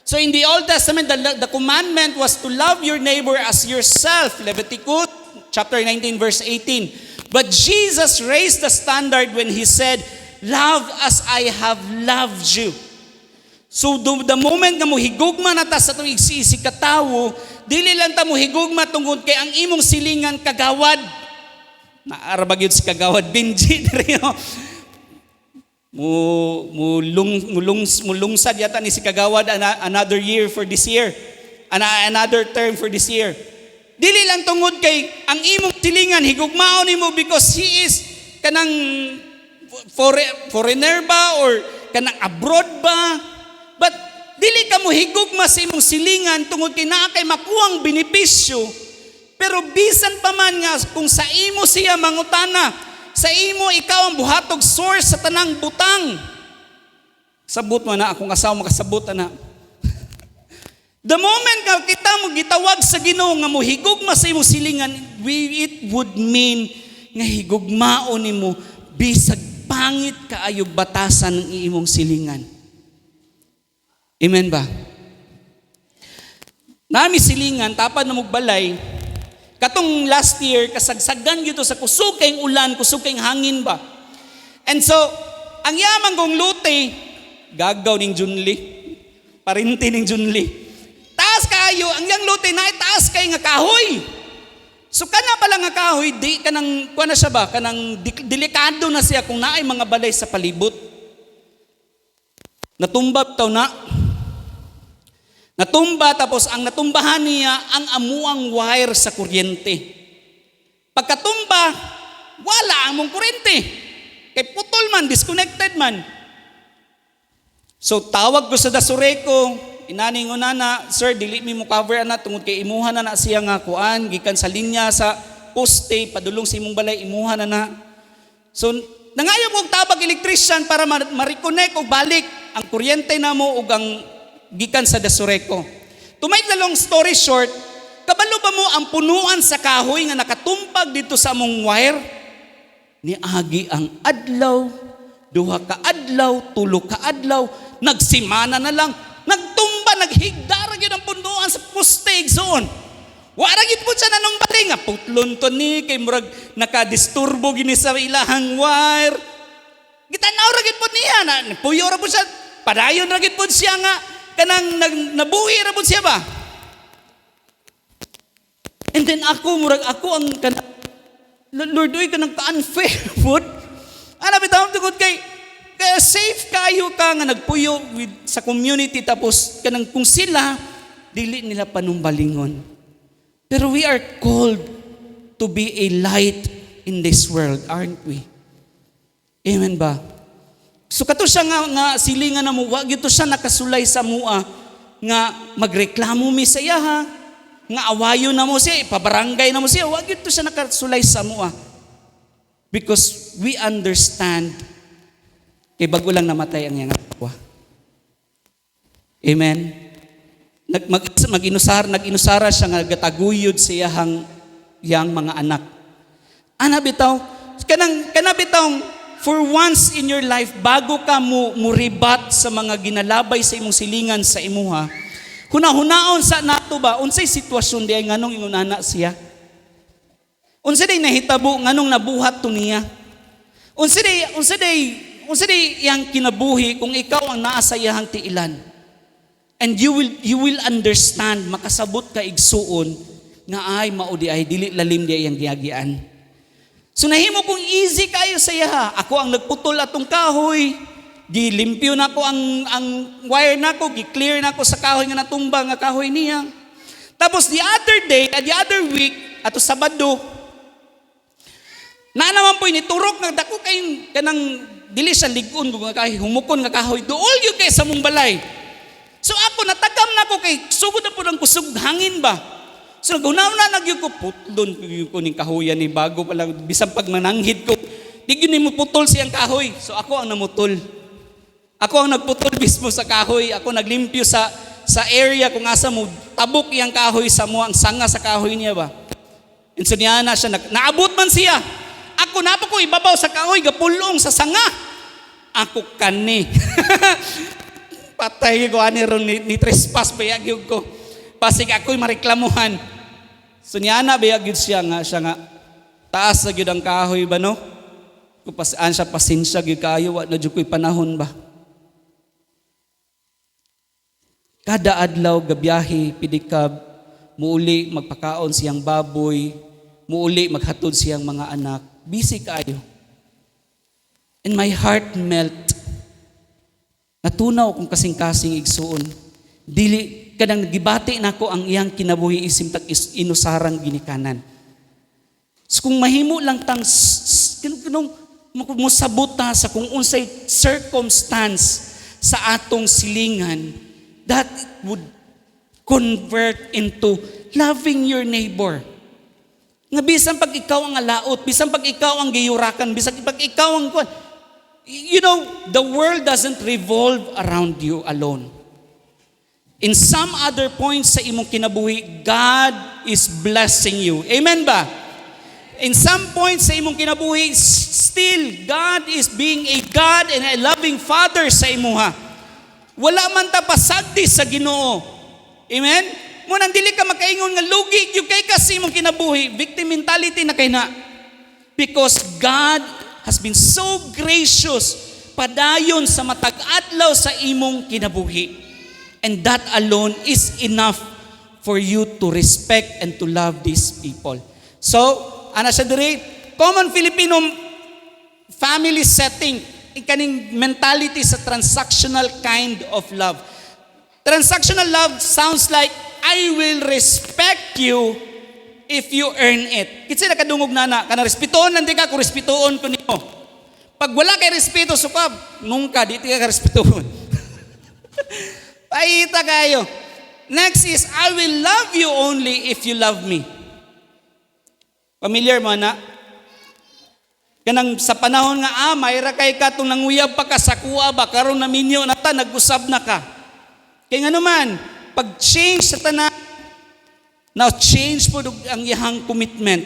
So in the Old Testament, the commandment was to love your neighbor as yourself. Leviticus chapter 19, verse 18. But Jesus raised the standard when He said, love as I have loved you. So the moment nga mo higugma na ta sa itong isi katawo, dili lang ta mo higugma tungkol kay ang imong silingan kagawad. Naarabag yun si kagawad, Benji. Mulungsad yata ni si kagawad another year for this year. Another term for this year. Dili lang tungod kay ang imong tilingan higugmaon nimo because he is kanang foreigner ba or kanang abroad ba. But dili ka mo higugma sa imong silingan tungod kay naa kay makuwang benepisyo. Pero bisan pa man nga kung sa imo siya mangutana, sa imo ikaw ang buhatog source sa tanang butang. Sabot mo na akong asawa makasabot na. The moment nga kita mo gitawag sa Ginoo nga mo higugma sa imong silingan, it would mean nga higugmaon nimo bisag pangit kaayog batasan ng imong silingan. Amen ba? Nami silingan, tapad na magbalay, katong last year, kasagsagan gito sa kusog kayong ulan, kusog kayong hangin ba? And so, ang yaman kong lute, gagaw ning Junli, parinti ning Junli. Taas kayo, ang yang lute na taas kay nga kahoy. So kana pala nga kahoy, di kanang kuha na siya ba, kanang delikado na siya kung naay mga balay sa palibot. Natumba taw na. Natumba, tapos ang natumbahan niya ang amuang wire sa kuryente. Pagkatumba, wala ang mong kuryente. Kay putol man, disconnected man. So tawag ko sa dasureko, inaning na, sir, dili mi mo cover na tungod kay imuha na siya nga kuan, gikan sa linya sa poste, padulong sa imong balay, imuha na. So nangayo kong tabag electrician para ma-reconnect o balik ang kuryente na mo ug ang gikan sa dasureko. To make the long story short, kabalo ba mo ang punuan sa kahoy nga nakatumpag dito sa among wire? Niagi ang adlaw, duha ka adlaw, tulo ka adlaw, nagsimana na lang, nagtumba, naghigdara gyud ang punuan sa poste zone. Wala gid po siya nanong bali nga putlon to ni kay murag nakadisturbo gini sa ilahang wire. Gitanaw ra gid po niya na puyo ra po siya, padayon ra gid po siya nga kanang nabuhi ra po siya ba. And then ako murag ako ang kanang Lord, uy kanang ka-unfair food. Ano bitawag tugod kay safe kayo ka nga nagpuyo sa community tapos kanang kung sila dili nila panumbalingon. Pero we are called to be a light in this world, aren't we? Amen ba? So kato siya nga silingan na mo, wag ito siya nakasulay sa mua nga magreklamo mi sa iya ha. Nga awayo na mo siya, ipabarangay na mo siya, wag ito siya nakasulay sa mua. Because we understand kay bago lang namatay ang iyang awa. Amen? Nag-inusara siya nga gataguyod sa iyang mga anak. Ana bitaw, kana bitaw, for once in your life, bago ka mo ribat sa mga ginalabay sa imong silingan sa imuha, hunahunaon sa nato ba, unsay sitwasyon diay nganong ingunana siya? Unsay day nahitabo nganong nabuhat to niya? Unsay day iyang kinabuhi kung ikaw ang naa sa iyang tiilan? And you will understand, makasabot ka igsuon nga ay maudi ay dili lalim di iyang giagian. So nahimo kung easy kayo sa iya. Ako ang nagputol atong kahoy, gilimpyo na ko ang wire na ko, gi-clear na ko sa kahoy nga natumba nga kahoy niya. Tapos the other week, ato Sabado, na naman po initurok nga dako kay kanang dili siya ligon nga kahoy, humukon nga kahoy, duol gyud kay sa mong balay. So ako natagam na ko kay sugod na po ng kusog hangin ba. So nagunaw na nagyud ko putlon ko ning kahoyan ni bago pala bisan pag mananghid ko, di gyud nimo putol siyang kahoy. So ako ang namutol. Ako ang nagputol mismo sa kahoy. Ako naglimpyo sa area kung asa mo tabok iyang kahoy sa mo ang sanga sa kahoy niya ba. And so niya na siya naabot man siya. Ako na po ko ibabaw sa kahoy gapulong sa sanga. Ako kani. Patay ko ani ron ni trespass bayag gyud ko. Pasig ako'y mareklamuhan. So niya na bayag gyud siya nga taas na gyud ang kahoy ba no? Kupasaan siya pasensya gyud kayo wa na jud ko'y panahon ba. Kada adlaw gabiyahe pidikab muuli magpakaon siyang baboy, muuli maghatod siyang mga anak. Busy kayo. And my heart melt. Natunaw kung kasing-kasing igsuon. Dili kadang nagibati nako ang iyang kinabuhi isim tag inusarang ginikanan. So kung mahimo lang tang kanong musabota sa kung unsay circumstance sa atong silingan, that would convert into loving your neighbor. Nga bisan pag ikaw ang alaot, bisan pag ikaw ang giyurakan, bisan pag ikaw ang you know, the world doesn't revolve around you alone. In some other points sa imong kinabuhi, God is blessing you. Amen ba? In some points sa imong kinabuhi, still God is being a God and a loving Father sa imuha. Wala man ta pasagdi sa Ginoo. Amen? Munang dili ka makaingon nga lugi yung kay kasi mong kinabuhi, victim mentality na kay na. Because God has been so gracious padayon sa matag adlaw sa imong kinabuhi. And that alone is enough for you to respect and to love these people. So, ana siya diri, common Filipino family setting, ikaning mentality sa transactional kind of love. Transactional love sounds like, I will respect you if you earn it. Kitsa nakadungog na, kana respetoon lang di ka, kung respetoon ko nimo. Pag wala kay respeto, sukab, nungka, di ka respetoon. Paita kayo. Next is, I will love you only if you love me. Familiar mo na? Kanang sa panahon nga, mayra kay ka itong nanguyab pa ka sa kuwa ba, karon na minyo na ta, nag-usab na ka. Kaya nga naman, pag-change sa tanan, now change po ang iyang commitment.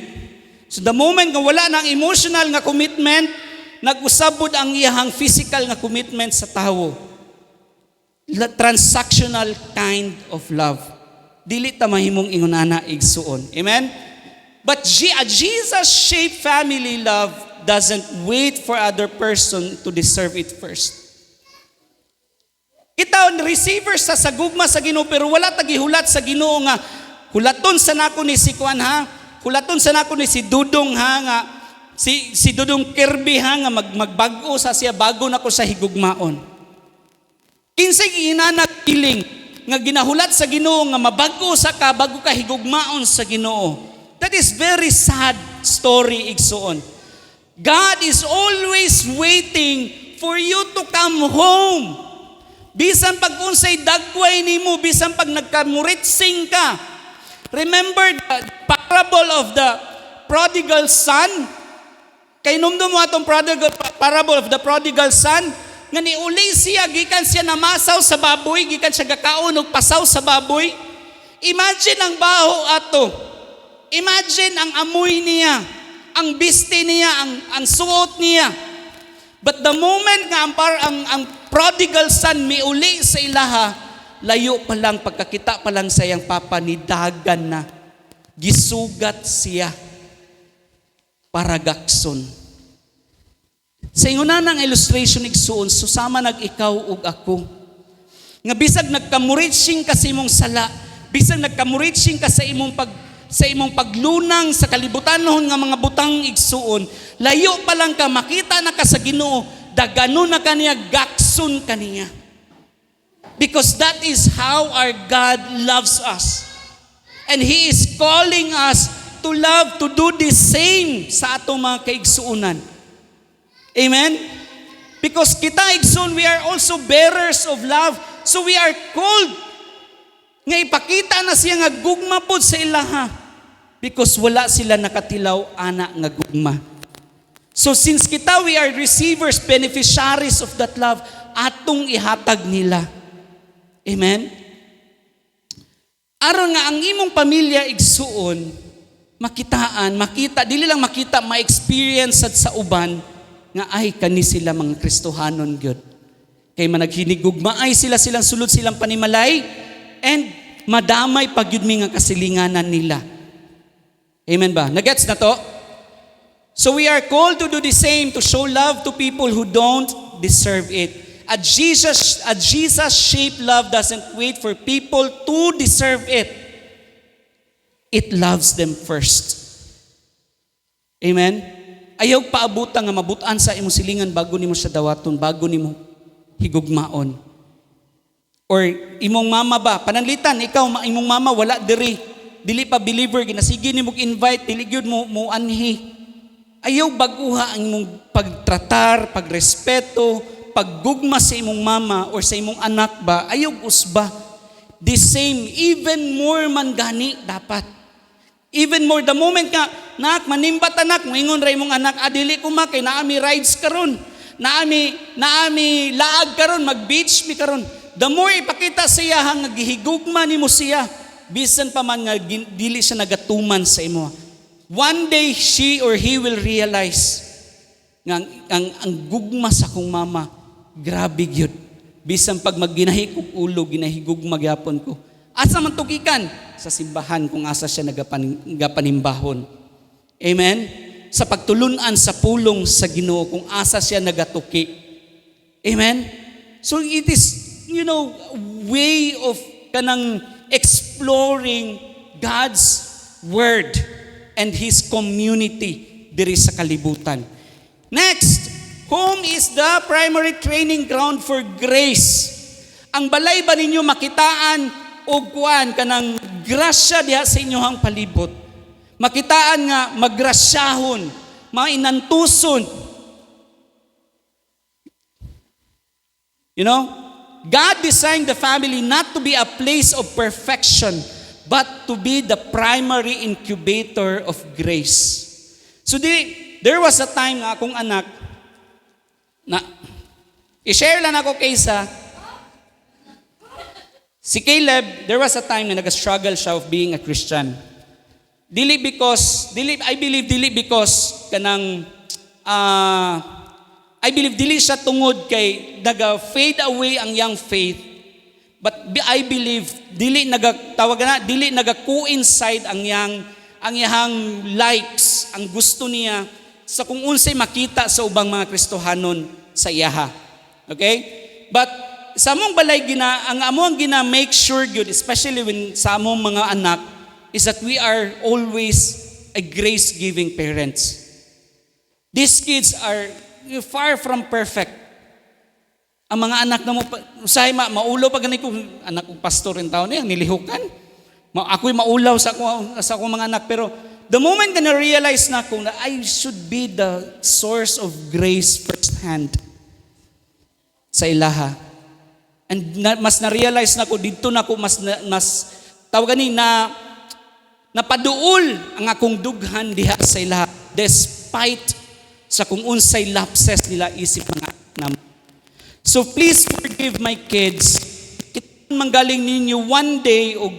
So the moment nga wala na ang emotional nga commitment, nag-usabod ang iyang physical nga commitment sa tao. Transactional kind of love. Dili ta mahimong ingunana igsuon. Amen? But a Jesus-shaped family love doesn't wait for other person to deserve it first. Kita receivers sa sagugma sa Ginoo pero wala tagihulat sa Ginoo nga hulaton sa nako ni si Kuan ha, hulaton sa nako ni si Dudong ha nga si Dudong Kirby ha nga magbag-o sa siya bago nako sa higugmaon. Kinsay inanag piling nga ginahulat sa Ginoo nga mabag-o sa ka bago ka higugmaon sa Ginoo. That is very sad story igsuon. God is always waiting for you to come home. Bisan pag unsay dagway nimo, bisan pag nagkamuritsing ka. Remember the parable of the prodigal son? Kay numdum mo atong parable of the prodigal son, nga niuli siya, gikan siya namasaw sa baboy, gikan siya gakaon og pasaw sa baboy. Imagine ang baho ato. Imagine ang amoy niya, ang biste niya, ang suot niya. But the moment nga ang prodigal son miuli sa ilaha, layo pa lang, pagkakita pa lang sa iyang papa, nidagan na. Gisugat siya para gakson. Sa ingunanang illustration igsuon, susama nag-ikaw ug ako. Nga bisag nagkamuritsing ka sa imong sala, bisag nagkamuritsing ka sa imong paglunang sa kalibutanhon nga mga butang igsuon, layo pa lang ka, makita na ka sa Ginoo, dagano na kaniya, gakson kaniya. Because that is how our God loves us. And He is calling us to love, to do the same sa atong mga kaigsuunan. Amen? Because kita igsoon, we are also bearers of love. So we are called nga ipakita na siya nga gugma pod sa ilaha. Because wala sila nakatilaw ana nga gugma. So since kita, we are receivers, beneficiaries of that love, atong ihatag nila. Amen? Aron nga ang imong pamilya igsuon, makita, dili lang makita, ma-experience sa uban, nga ay kani sila mga Kristohanon gyud. Kay managhinigugmaay silang sulod silang panimalay, and madamay pag yun nga kasilinganan nila. Amen ba? Nagets na to? So we are called to do the same, to show love to people who don't deserve it. A Jesus-shaped love doesn't wait for people to deserve it. It loves them first. Amen? Ayaw paabutan nga mabutan sa imong silingan bago nimo siya dawaton, bago nimo higugmaon. Or imong mama ba, pananlitan, ikaw, imong mama wala dili pa believer, ginasige nimo invite, dili gyud mo anhi. Ayaw baguha ang imong pagtratar, pagrespeto, paggugma sa imong mama or sa imong anak ba, ayaw usba. The same, even more man gani dapat. Even more, the moment nga, nak, manimbat anak, moingon ray mong anak, adili ko kay naami rides karon, naami laag karon, mag-beach mi karon. The more ipakita siya nga gihigugma nimo siya, bisan pa man nga dili siya nagatuman sa imo. One day she or he will realize nga ang gugma sa akong mama, grabe gyud. Bisan pag magginahi kog ulo, ginahigug magyapon ko. Asa man tukikan? Sa simbahan kung asa siya nagapanimbahon. Amen? Sa pagtulunan sa pulong sa Ginoo kung asa siya nagatuki. Amen? So it is, way of kanang exploring God's Word and His community diri sa kalibutan. Next, home is the primary training ground for grace. Ang balay ba ninyo makitaan o kuan kanang grasya diha sa inyohang palibot? Makitaan nga magrasyahon, mainantuson. God designed the family not to be a place of perfection, but to be the primary incubator of grace. So there was a time nga akong anak na i-share lang ako kaysa si Caleb. There was a time na nag-struggle siya of being a Christian. I believe because kanang I believe dili siya tungod kay naga-fade away ang young faith, but I believe dili naga-coincide ang iyang likes, ang gusto niya sa kung unsay makita sa ubang mga Kristohanon sa iyaha. Okay? But sa among balay ang among make sure good, especially when sa among mga anak, is that we are always a grace-giving parents. These kids are far from perfect. Ang mga anak na mo, usahay maulo pa ganito, anak ko pastor rin tao niya, nilihukan. Ako'y maulaw sa akong mga anak. Pero the moment na realize na ako na I should be the source of grace firsthand sa ilaha. And mas na-realize na ako, dito na ako mas tawag gani na napaduol ang akong dughan diha sa ilaha despite sa kung unsay lapses nila isip mga anak. So please forgive my kids. Kita manggaling ninyo one day og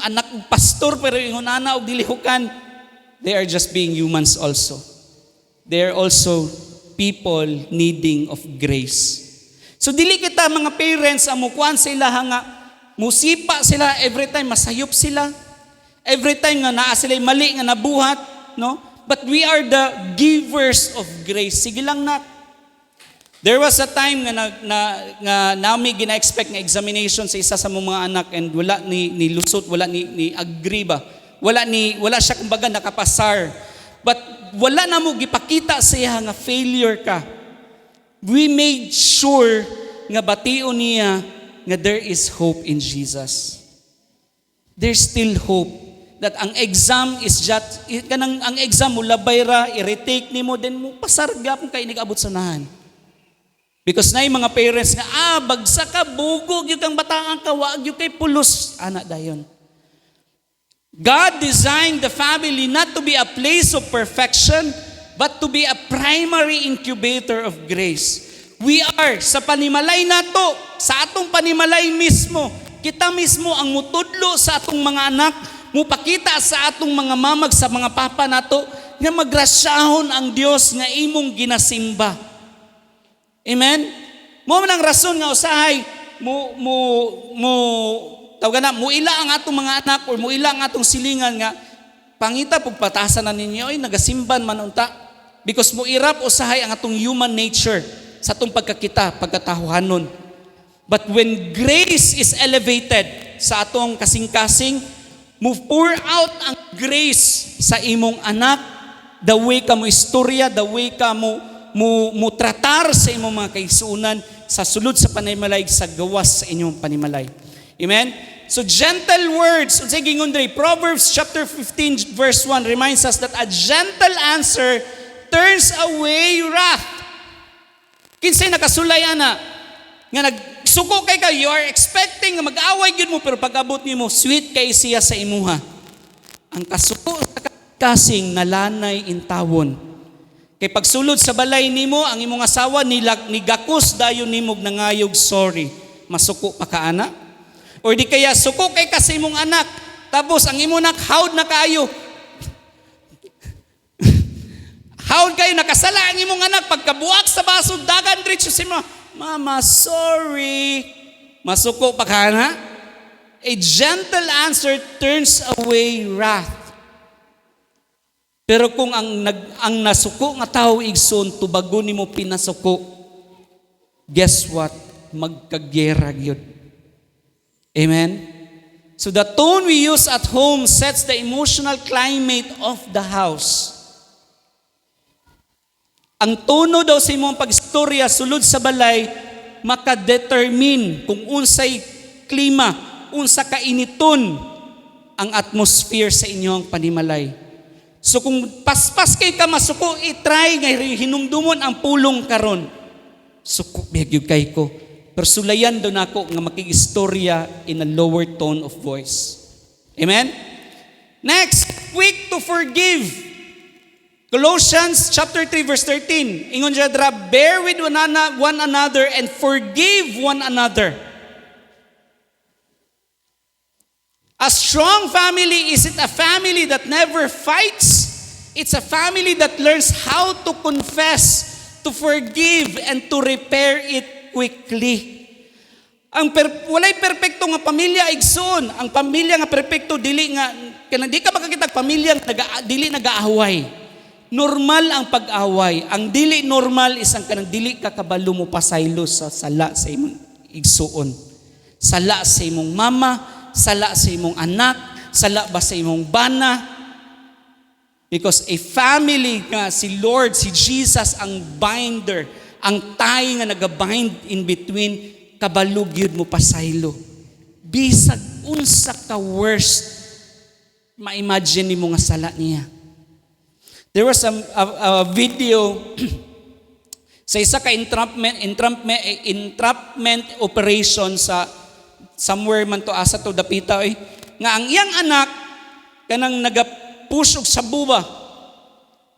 anak og pastor pero ingon ana og dilihukan, they are just being humans also. They are also people needing of grace. So dili kita mga parents amukuan sila nga musipa sila every time masayop sila. Every time nga naa sila mali nga nabuhat, no? But we are the givers of grace. Sige lang na. There was a time nga nami gina-expect nga examination sa isa sa mga anak and wala ni lusot, wala ni agree ba. Wala siya kumbaga nakapasar. But wala na mo gipakita sa iya nga failure ka. We made sure nga bation niya nga there is hope in Jesus. There's still hope. That ang exam is just, ang exam mo labay ra, i-retake ni mo, then mo pasarga kung kayo nag-abot sa nahan. Because na yung mga parents nga, bagsa ka, bugog, yung kang bataan ka, wag yung kay pulos. Anak dayon. God designed the family not to be a place of perfection, but to be a primary incubator of grace. We are, sa panimalay na to, sa atong panimalay mismo, kita mismo ang mutudlo sa atong mga anak, mupakita sa atong mga mamag, sa mga papa nato, nga magrasyahon ang Dios nga imong ginasimba. Amen? Mo man ang rason nga usahay, mo ila ang atong mga anak or mo ila ang atong silingan nga, pangita pagpatasan na ninyo, ay nagasimban man unta. Because mo irap usahay ang atong human nature sa atong pagkatahuhanon. But when grace is elevated sa atong kasing-kasing, mo pour out ang grace sa imong anak, the way ka mo istorya, the way ka mo tratar sa imong mga kaigsuonan sa sulod sa panimalay, sa gawas sa inyong panimalay. Amen? So gentle words, unsay gingon diri, Proverbs chapter 15 verse 1 reminds us that a gentle answer turns away wrath. Kinsay nakasulay ana nga nagsuko kay ka, you are expecting nga mag-away gyud mo pero pag-abot nimo sweet kay siya sa imuha. Ang kasuko sa kasing nalanay intawon. Kay pagsulod sa balay nimo ang imong asawa nigakos dayon nimo nangayog sorry. Masuko pa ka ana? Or di kaya suko kay ka sa imong anak tapos ang imong anak hawd na kaayo. Hawd kayo nakasala ang imong anak pagkabuak sa basod dagan diretso si mama, sorry. Masuko pa ka na? A gentle answer turns away wrath. Pero kung ang nasuko nga tao igsoon tubago nimo pinasuko, guess what? Magkagyera gyud. Amen? So the tone we use at home sets the emotional climate of the house. Ang tono daw sa imong pagistorya sulod sa balay makadetermine kung unsay klima, unsa kainiton ang atmosphere sa inyong panimalay. So kung paspas kay ka masuko, i-try nga hinumdumon ang pulong karon. Suko gyud kay ko. Pero sulayan doon ako nga makigistorya in a lower tone of voice. Amen? Next, quick to forgive. Colossians chapter 3 verse 13. Ingon siya dra, bear with one another and forgive one another. A strong family isn't a family that never fights. It's a family that learns how to confess, to forgive, and to repair it quickly. Walay perpekto nga pamilya igsoon. Ang pamilya nga perpekto dili nga kanang di ka makakita pamilya dili nag-aaway. Normal ang pag-away. Ang dili normal is ang kanang dili ka kabalo mo pasaylo sa sala sa imong igsuon. Sala sa imong mama, sala sa imong anak, sala ba sa imong bana? Because a family nga si Lord, si Jesus ang binder, ang tay nga nagabind in between, kabalo gyud mo pasaylo. Bisag unsa ka worst ma-imagine nimo nga sala niya. There was a video sa isa ka entrapment operation sa somewhere man to asa to dapita nga ang iyang anak kanang nagapush og sabuba.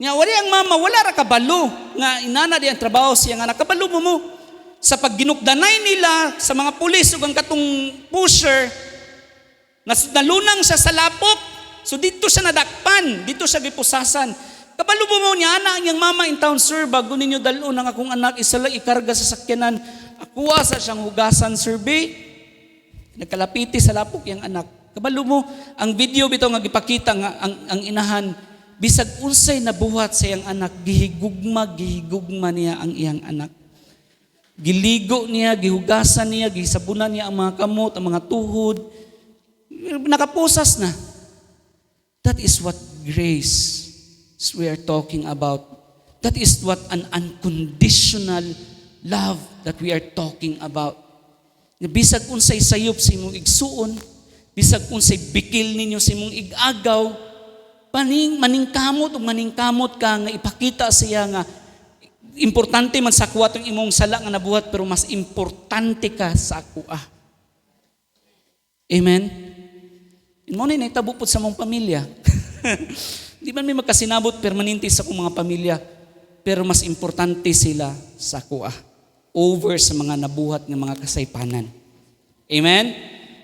Nya wala ang mama wala ra kabalo nga inana di ang trabaho siya nga nakabalo mo sa pagginukdanay nila sa mga pulis ug ang katong pusher nalunang siya sa lapok. So dito siya nadakpan, dito siya gipusasan. Kabalo mo niya, ana ang iyang mama in town, sir, bago ninyo dalon ang akong anak, isa lang ikarga sa sakyanan. Akuha sa siyang hugasan, sir, be. Nagkalapiti sa lapok yung anak. Kabalo mo, ang video bitaw nga gipakita nga ang inahan, bisag unsay nabuhat sa iyang anak, gihigugma niya ang iyang anak. Giligo niya, gihugasan niya, gisabunan niya ang mga kamot, ang mga tuhod. Nakapusas na. That is what grace we are talking about. That is what an unconditional love that we are talking about. Bisag unsay sayop sa imong igsuon, bisag unsay bikil ninyo sa imong igagaw, maningkamot ug maningkamot ka nga ipakita siya nga importante man sa kuha tong imong sala nga nabuhat pero mas importante ka sa kuha. Amen? Mo ni nahitabo pod sa mong pamilya. Di man may magkasinabot permanente sa akong mga pamilya, pero mas importante sila sa kuha over sa mga nabuhat ng mga kasaypanan. Amen?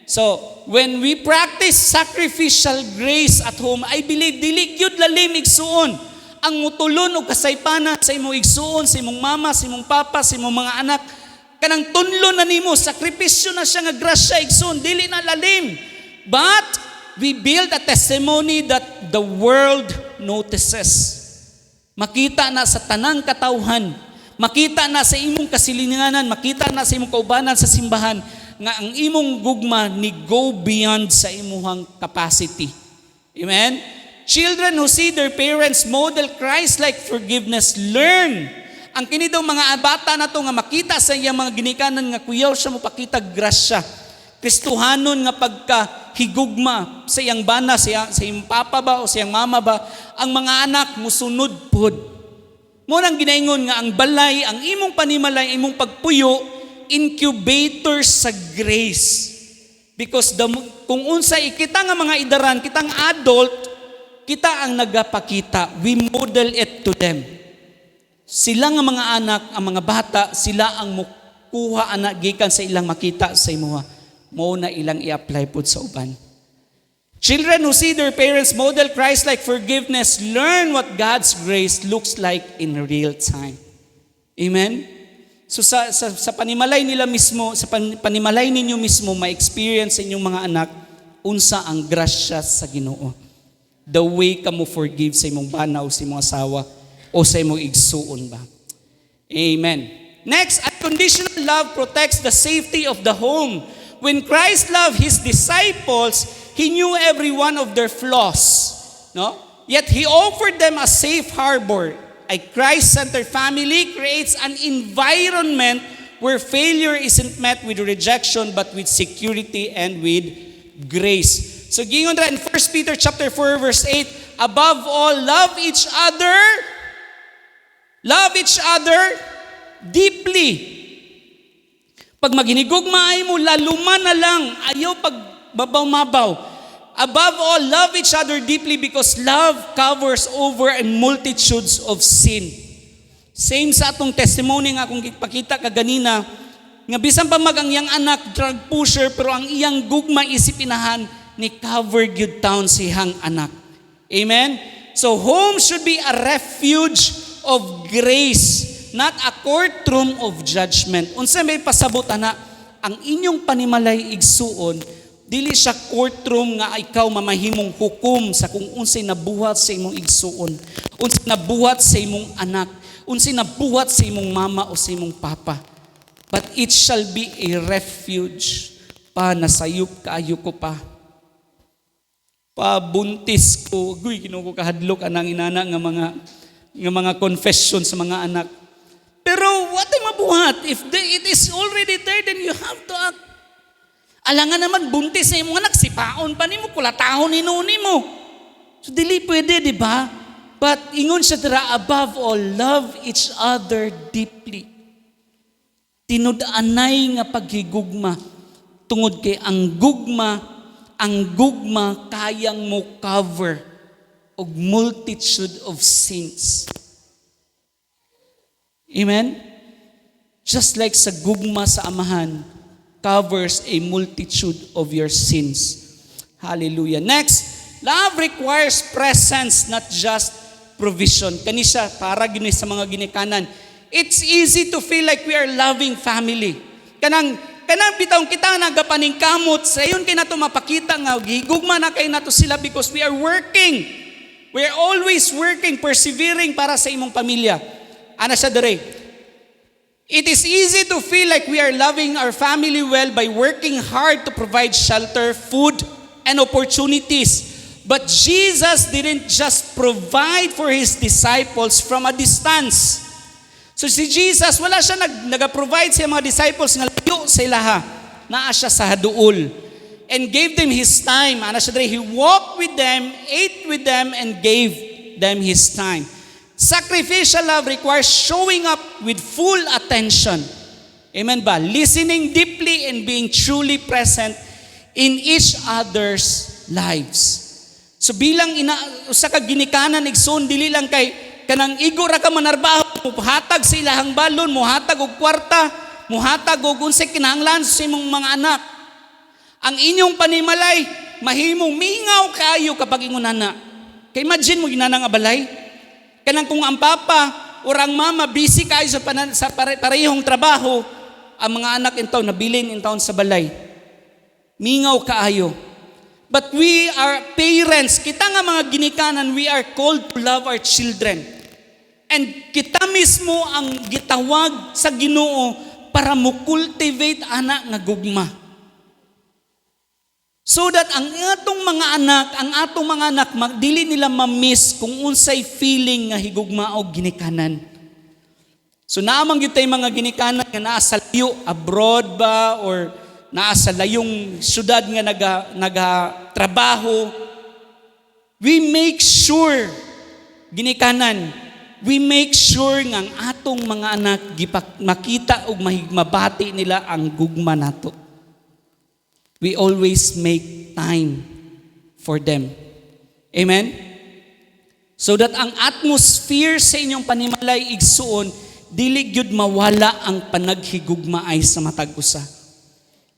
So, when we practice sacrificial grace at home, I believe dili gyud lalim igsuon ang mutulon og kasaypanan sa imong igsuon, sa imong mama, sa imong papa, sa imong mga anak. Kanang tunlon na nimo, sakripisyo na siya nga grasya igsuon, dili na lalim. But we build a testimony that the world notices. Makita na sa tanang katawhan, makita na sa imong kasilinganan, makita na sa imong kaubanan sa simbahan, nga ang imong gugma ni go beyond sa imuhang capacity. Amen? Children who see their parents model Christ-like forgiveness, learn. Ang kini daw mga bata na to nga makita sa iyang mga ginikanan nga kuyaw siya mo pakita grasya. Kristohanon nga pagkahigugma sa iyang bana, sa iyang papa ba o sa iyang mama ba, ang mga anak musunod pod. Mo nang ginaingon nga ang balay, ang imong panimalay, imong pagpuyo, incubator sa grace. Because kung unsay kita nga mga idaran, kitang adult, kita ang nagapakita. We model it to them. Sila nga mga anak, ang mga bata, sila ang mukuha anak gikan sa ilang makita sa imuha. Mo na ilang i-apply po sa uban. Children who see their parents model Christ-like forgiveness learn what God's grace looks like in real time. Amen? So sa panimalay nila mismo, sa panimalay ninyo mismo, ma-experience sa inyong mga anak, unsa ang grasya sa Ginoo. The way ka mo forgive sa imong banaw, sa imong asawa, o sa imong igsuon ba. Amen. Next, unconditional love protects the safety of the home. When Christ loved His disciples, He knew every one of their flaws. No? Yet He offered them a safe harbor. A Christ-centered family creates an environment where failure isn't met with rejection but with security and with grace. So gingon ra in 1 Peter chapter 4 verse 8, above all, love each other deeply. Pag maghinigugma ay mo, laluman na lang, ayaw pag babaw-mabaw. Above all, love each other deeply because love covers over a multitudes of sin. Same sa atong testimony nga kung ipakita kaganina, nga bisan pa ang iyang anak, drug pusher, pero ang iyang gugma isipinahan, ni cover gyud town sihang anak. Amen? So home should be a refuge of grace, not a courtroom of judgment. Unsa may pasabot ana, ang inyong panimalay igsuon, dili siya courtroom nga ikaw mamahimong hukom sa kung unsay nabuhat sa imong igsuon, unsay nabuhat sa imong anak, unsay nabuhat sa imong mama o sa imong papa. But it shall be a refuge. Pa nasayop kaayo ko pa. Pabuntis ko, guy, Ginoo ko kahadlok anang inana nga mga confession sa mga anak. Pero what ay mabuhat? If it is already there, then you have to act. Alangan naman buntis na yung anak, sipaon pa nimo, kulatahon inuni mo. So dili pwede, di ba? But ingon siya dira, above all, love each other deeply. Tinud-anay nga paghigugma. Tungod kay ang gugma kayang mo cover og multitude of sins. Amen? Just like sa gugma sa amahan, covers a multitude of your sins. Hallelujah. Next, love requires presence, not just provision. Kanisa, para gini sa mga ginikanan. It's easy to feel like we are loving family. Kanang bitaw kita nagapaning kamot, sa yun kay nato mapakita nga, gigugma na kay nato sila because we are working. We are always working, persevering para sa imong pamilya. Ana siya dire. It is easy to feel like we are loving our family well by working hard to provide shelter, food, and opportunities. But Jesus didn't just provide for His disciples from a distance. So si Jesus, wala siya nag-provide sa mga disciples nga layo sa ilaha. Naa siya sa haduol. And gave them His time. Ana siya He walked with them, ate with them, and gave them His time. Sacrificial love requires showing up with full attention. Amen ba? Listening deeply and being truly present in each other's lives. So bilang usa ka ginikanan igsoon, dili lang kay kanang igo ra ka manarbaho, muhatag sa ilahang balon, muhatag og kwarta, muhatag og unsay kinahanglan sa imong mga anak. Ang inyong panimalay mahimong mingaw kayo kapag ingon ana. Kay imagine mo ginana nga balay. Kanang kung ang papa o ang mama busy kayo sa parehong trabaho, ang mga anak intaw nabilin intaw sa balay. Mingaw kaayo. But we are parents, kita nga mga ginikanan, we are called to love our children. And kita mismo ang gitawag sa Ginoo para mo cultivate anak nga gugma. So that ang atong mga anak, dili nila ma-miss kung unsay feeling nga higugma o ginikanan. So naamang gyud tay mga ginikanan nga naa sa layo, abroad ba, or naa sa layong syudad nga nagatrabaho. We make sure, ginikanan, we make sure nga ang atong mga anak makita ug mahigmabati nila ang gugma nato. We always make time for them. Amen? So that ang atmosphere sa inyong panimalay igsuon, dili gyud mawala ang panaghigugmaay sa matag usa.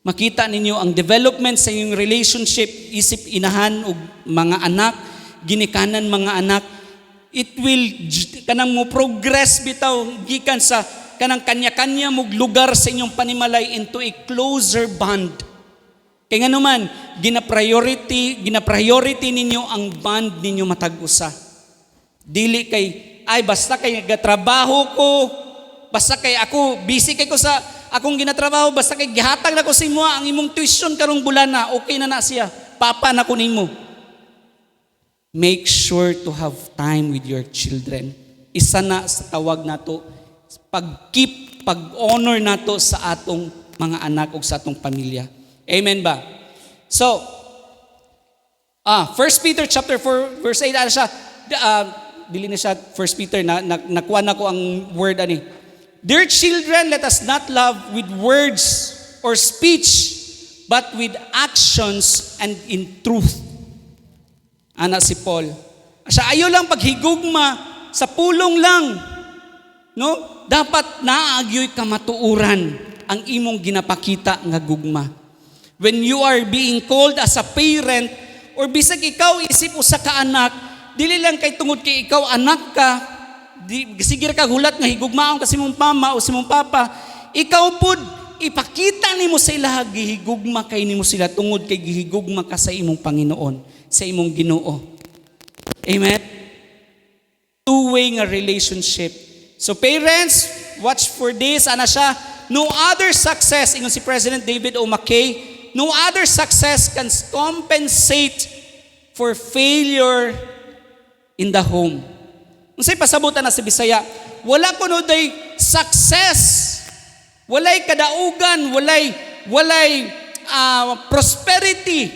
Makita ninyo ang development sa inyong relationship, isip inahan o mga anak, ginikanan mga anak, it will kanang mo progress bitaw gikan sa kanang kanya-kanya mong lugar sa inyong panimalay into a closer bond. Kaya nga naman, gina-priority ninyo ang bond ninyo matag-usa. Dili kay, ay basta kay nagatrabaho ko, basta kay ako, busy kay ko sa akong ginatrabaho, basta kay gihatag na ko sa imo ang imong tuition karong bulan na, okay na siya, papa na ko nimo. Make sure to have time with your children. Isa na sa tawag nato, pag-honor nato sa atong mga anak o sa atong pamilya. Amen ba? So, 1 Peter chapter 4 verse 8 ano siya? Dili na siya 1 Peter nakuha na ko ang word ani. Dear children, let us not love with words or speech, but with actions and in truth. Ana si Paul. Siya ayo lang paghigugma sa pulong lang. No? Dapat naagyoy kamatuuran ang imong ginapakita nga gugma. When you are being called as a parent, or bisag ikaw isip usa ka anak, dili lang kay tungod kay ikaw anak ka, sigir ka hulat nga higugmaon kasi mong mama o si mong papa, ikaw pud ipakita nimo sa ila gihigugma kay nimo sila tungod kay gihigugma ka sa imong Panginoon, sa imong Ginoo. Amen. Two-way nga relationship. So parents, watch for this. Ana siya, no other success, ingon si President David O. McKay, no other success can compensate for failure in the home. Unsay pasabutan na sa Bisaya, wala kuno day success, walay kadaugan, walay prosperity.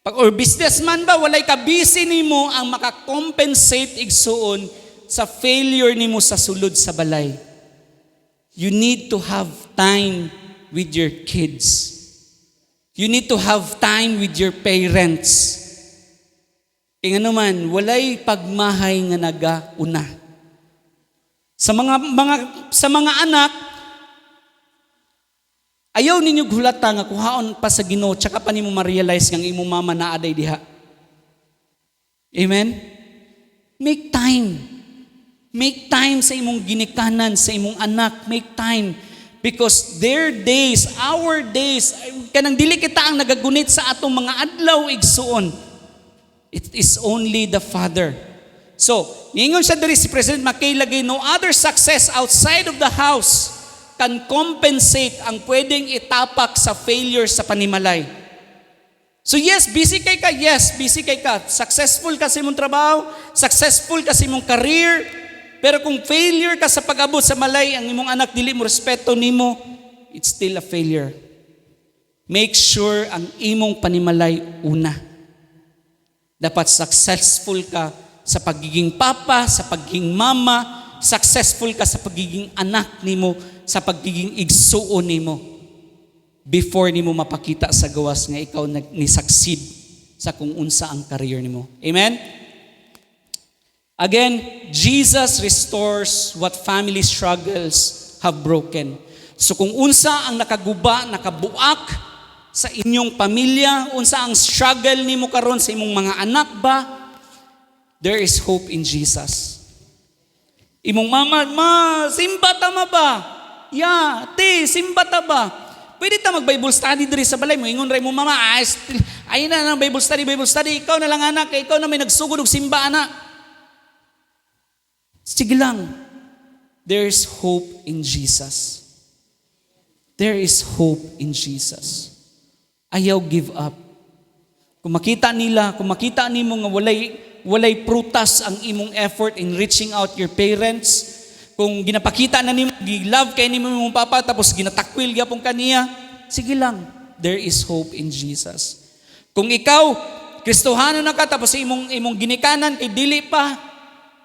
Pag or businessman ba, walay ka busy nimo ang makakompensate igsuon sa failure nimo sa sulod sa balay. You need to have time with your kids. You need to have time with your parents. Kaya nga naman, walay pagmahay nga nagauna. Sa mga anak, ayaw ninyo hulata nga kuhaon pa sa Ginoo, tsaka pa nimo ma-realize nga imong mama na aday diha. Amen? Make time. Make time sa imong ginikanan, sa imong anak. Make time. Because their days, our days, kanang dili kita ang nagagunit sa atong mga adlaw igsuon. It is only the Father. So, niingon siya diri si President McKay lagay, no other success outside of the house can compensate ang pwedeng itapak sa failure sa panimalay. So yes, busy kay ka. Yes, busy kay ka. Successful ka sa imong trabaho, successful ka sa imong career, pero kung failure ka sa pag-abot sa malay, ang imong anak dili mo respeto nimo, it's still a failure. Make sure ang imong panimalay una. Dapat successful ka sa pagiging papa, sa pagiging mama, successful ka sa pagiging anak nimo, sa pagiging igsuon nimo before nimo mapakita sa gawas nga ikaw ni-succeed sa kung unsa ang career nimo. Amen? Again, Jesus restores what family struggles have broken. So kung unsa ang nakabuak sa inyong pamilya, unsa ang struggle nimo karon sa imong mga anak ba, there is hope in Jesus. Imong mama, simba tama ba? Yeah, simba ta ba? Pwede ta mag-Bible study diri sa balay mo. Ingon ray mo mama, ay na ng Bible study. Ikaw na lang anak, ikaw na may nagsugod og simba anak. Sige lang. There is hope in Jesus. There is hope in Jesus. Ayaw give up. Kung makita nimo nga walay prutas ang imong effort in reaching out your parents, kung ginapakita na nimo, gi-love kay nimo imong papa, tapos ginatakwil gyapon kaniya, sige lang, there is hope in Jesus. Kung ikaw, Kristohano na ka, tapos imong ginikanan, kay dili pa,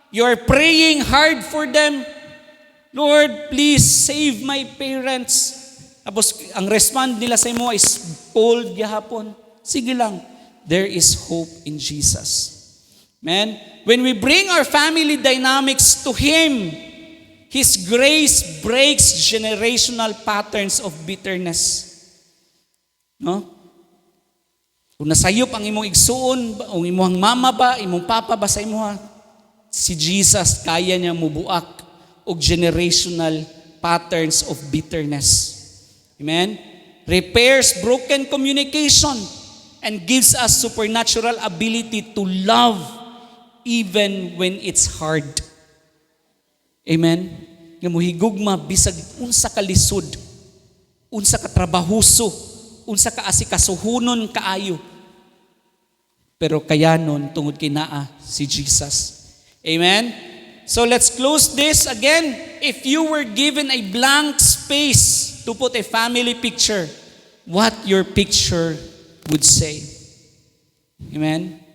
you're praying hard for them, Lord, please save my parents. Tapos ang respond nila sa imo is cold gyapon. Sige lang, there is hope in Jesus. Man, when we bring our family dynamics to Him, His grace breaks generational patterns of bitterness. No? Kung nasayop ang imong igsuon, o imong mama ba, imong papa ba sa imuha, si Jesus kaya niya mubuak og generational patterns of bitterness. Amen? Repairs broken communication and gives us supernatural ability to love even when it's hard. Amen? Nga muhigugma bisag unsa ka lisod, unsa ka trabahuso, unsa ka asikasuhunon kaayo. Pero kayanon tungod kay naa si Jesus. Amen? So let's close this again. If you were given a blank space to put a family picture, what your picture would say. Amen?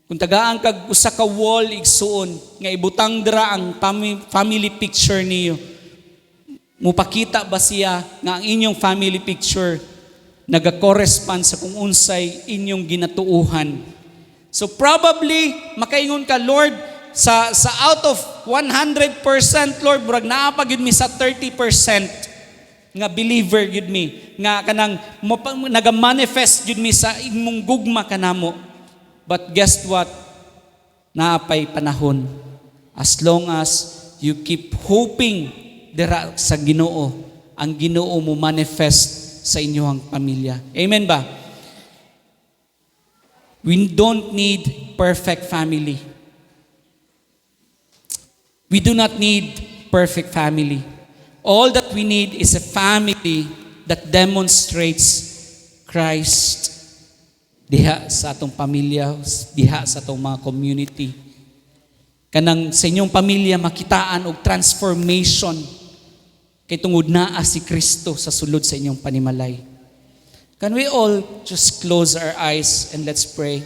Kung tagaan kag usa ka wall igsuon nga ibutang dira ang family picture niyo, mupakita ba siya nga ang inyong family picture naga-correspond sa kung unsay inyong ginatuuhan? So probably makaingon ka, Lord, sa out of 100%, Lord, murag naa pa gyud mi sa 30% nga believer gyud mi, nga kanang naga-manifest gyud mi sa imong gugma kanamo. But guess what? Naapay panahon. As long as you keep hoping dira sa Ginoo, ang Ginoo mo manifest sa inyong pamilya. Amen ba? We don't need perfect family. We do not need perfect family. All that we need is a family that demonstrates Christ diha sa atong pamilya, diha sa atong mga community. Kanang sa inyong pamilya makitaan og transformation kay tungod naa si Kristo sa sulod sa inyong panimalay. Can we all just close our eyes and let's pray?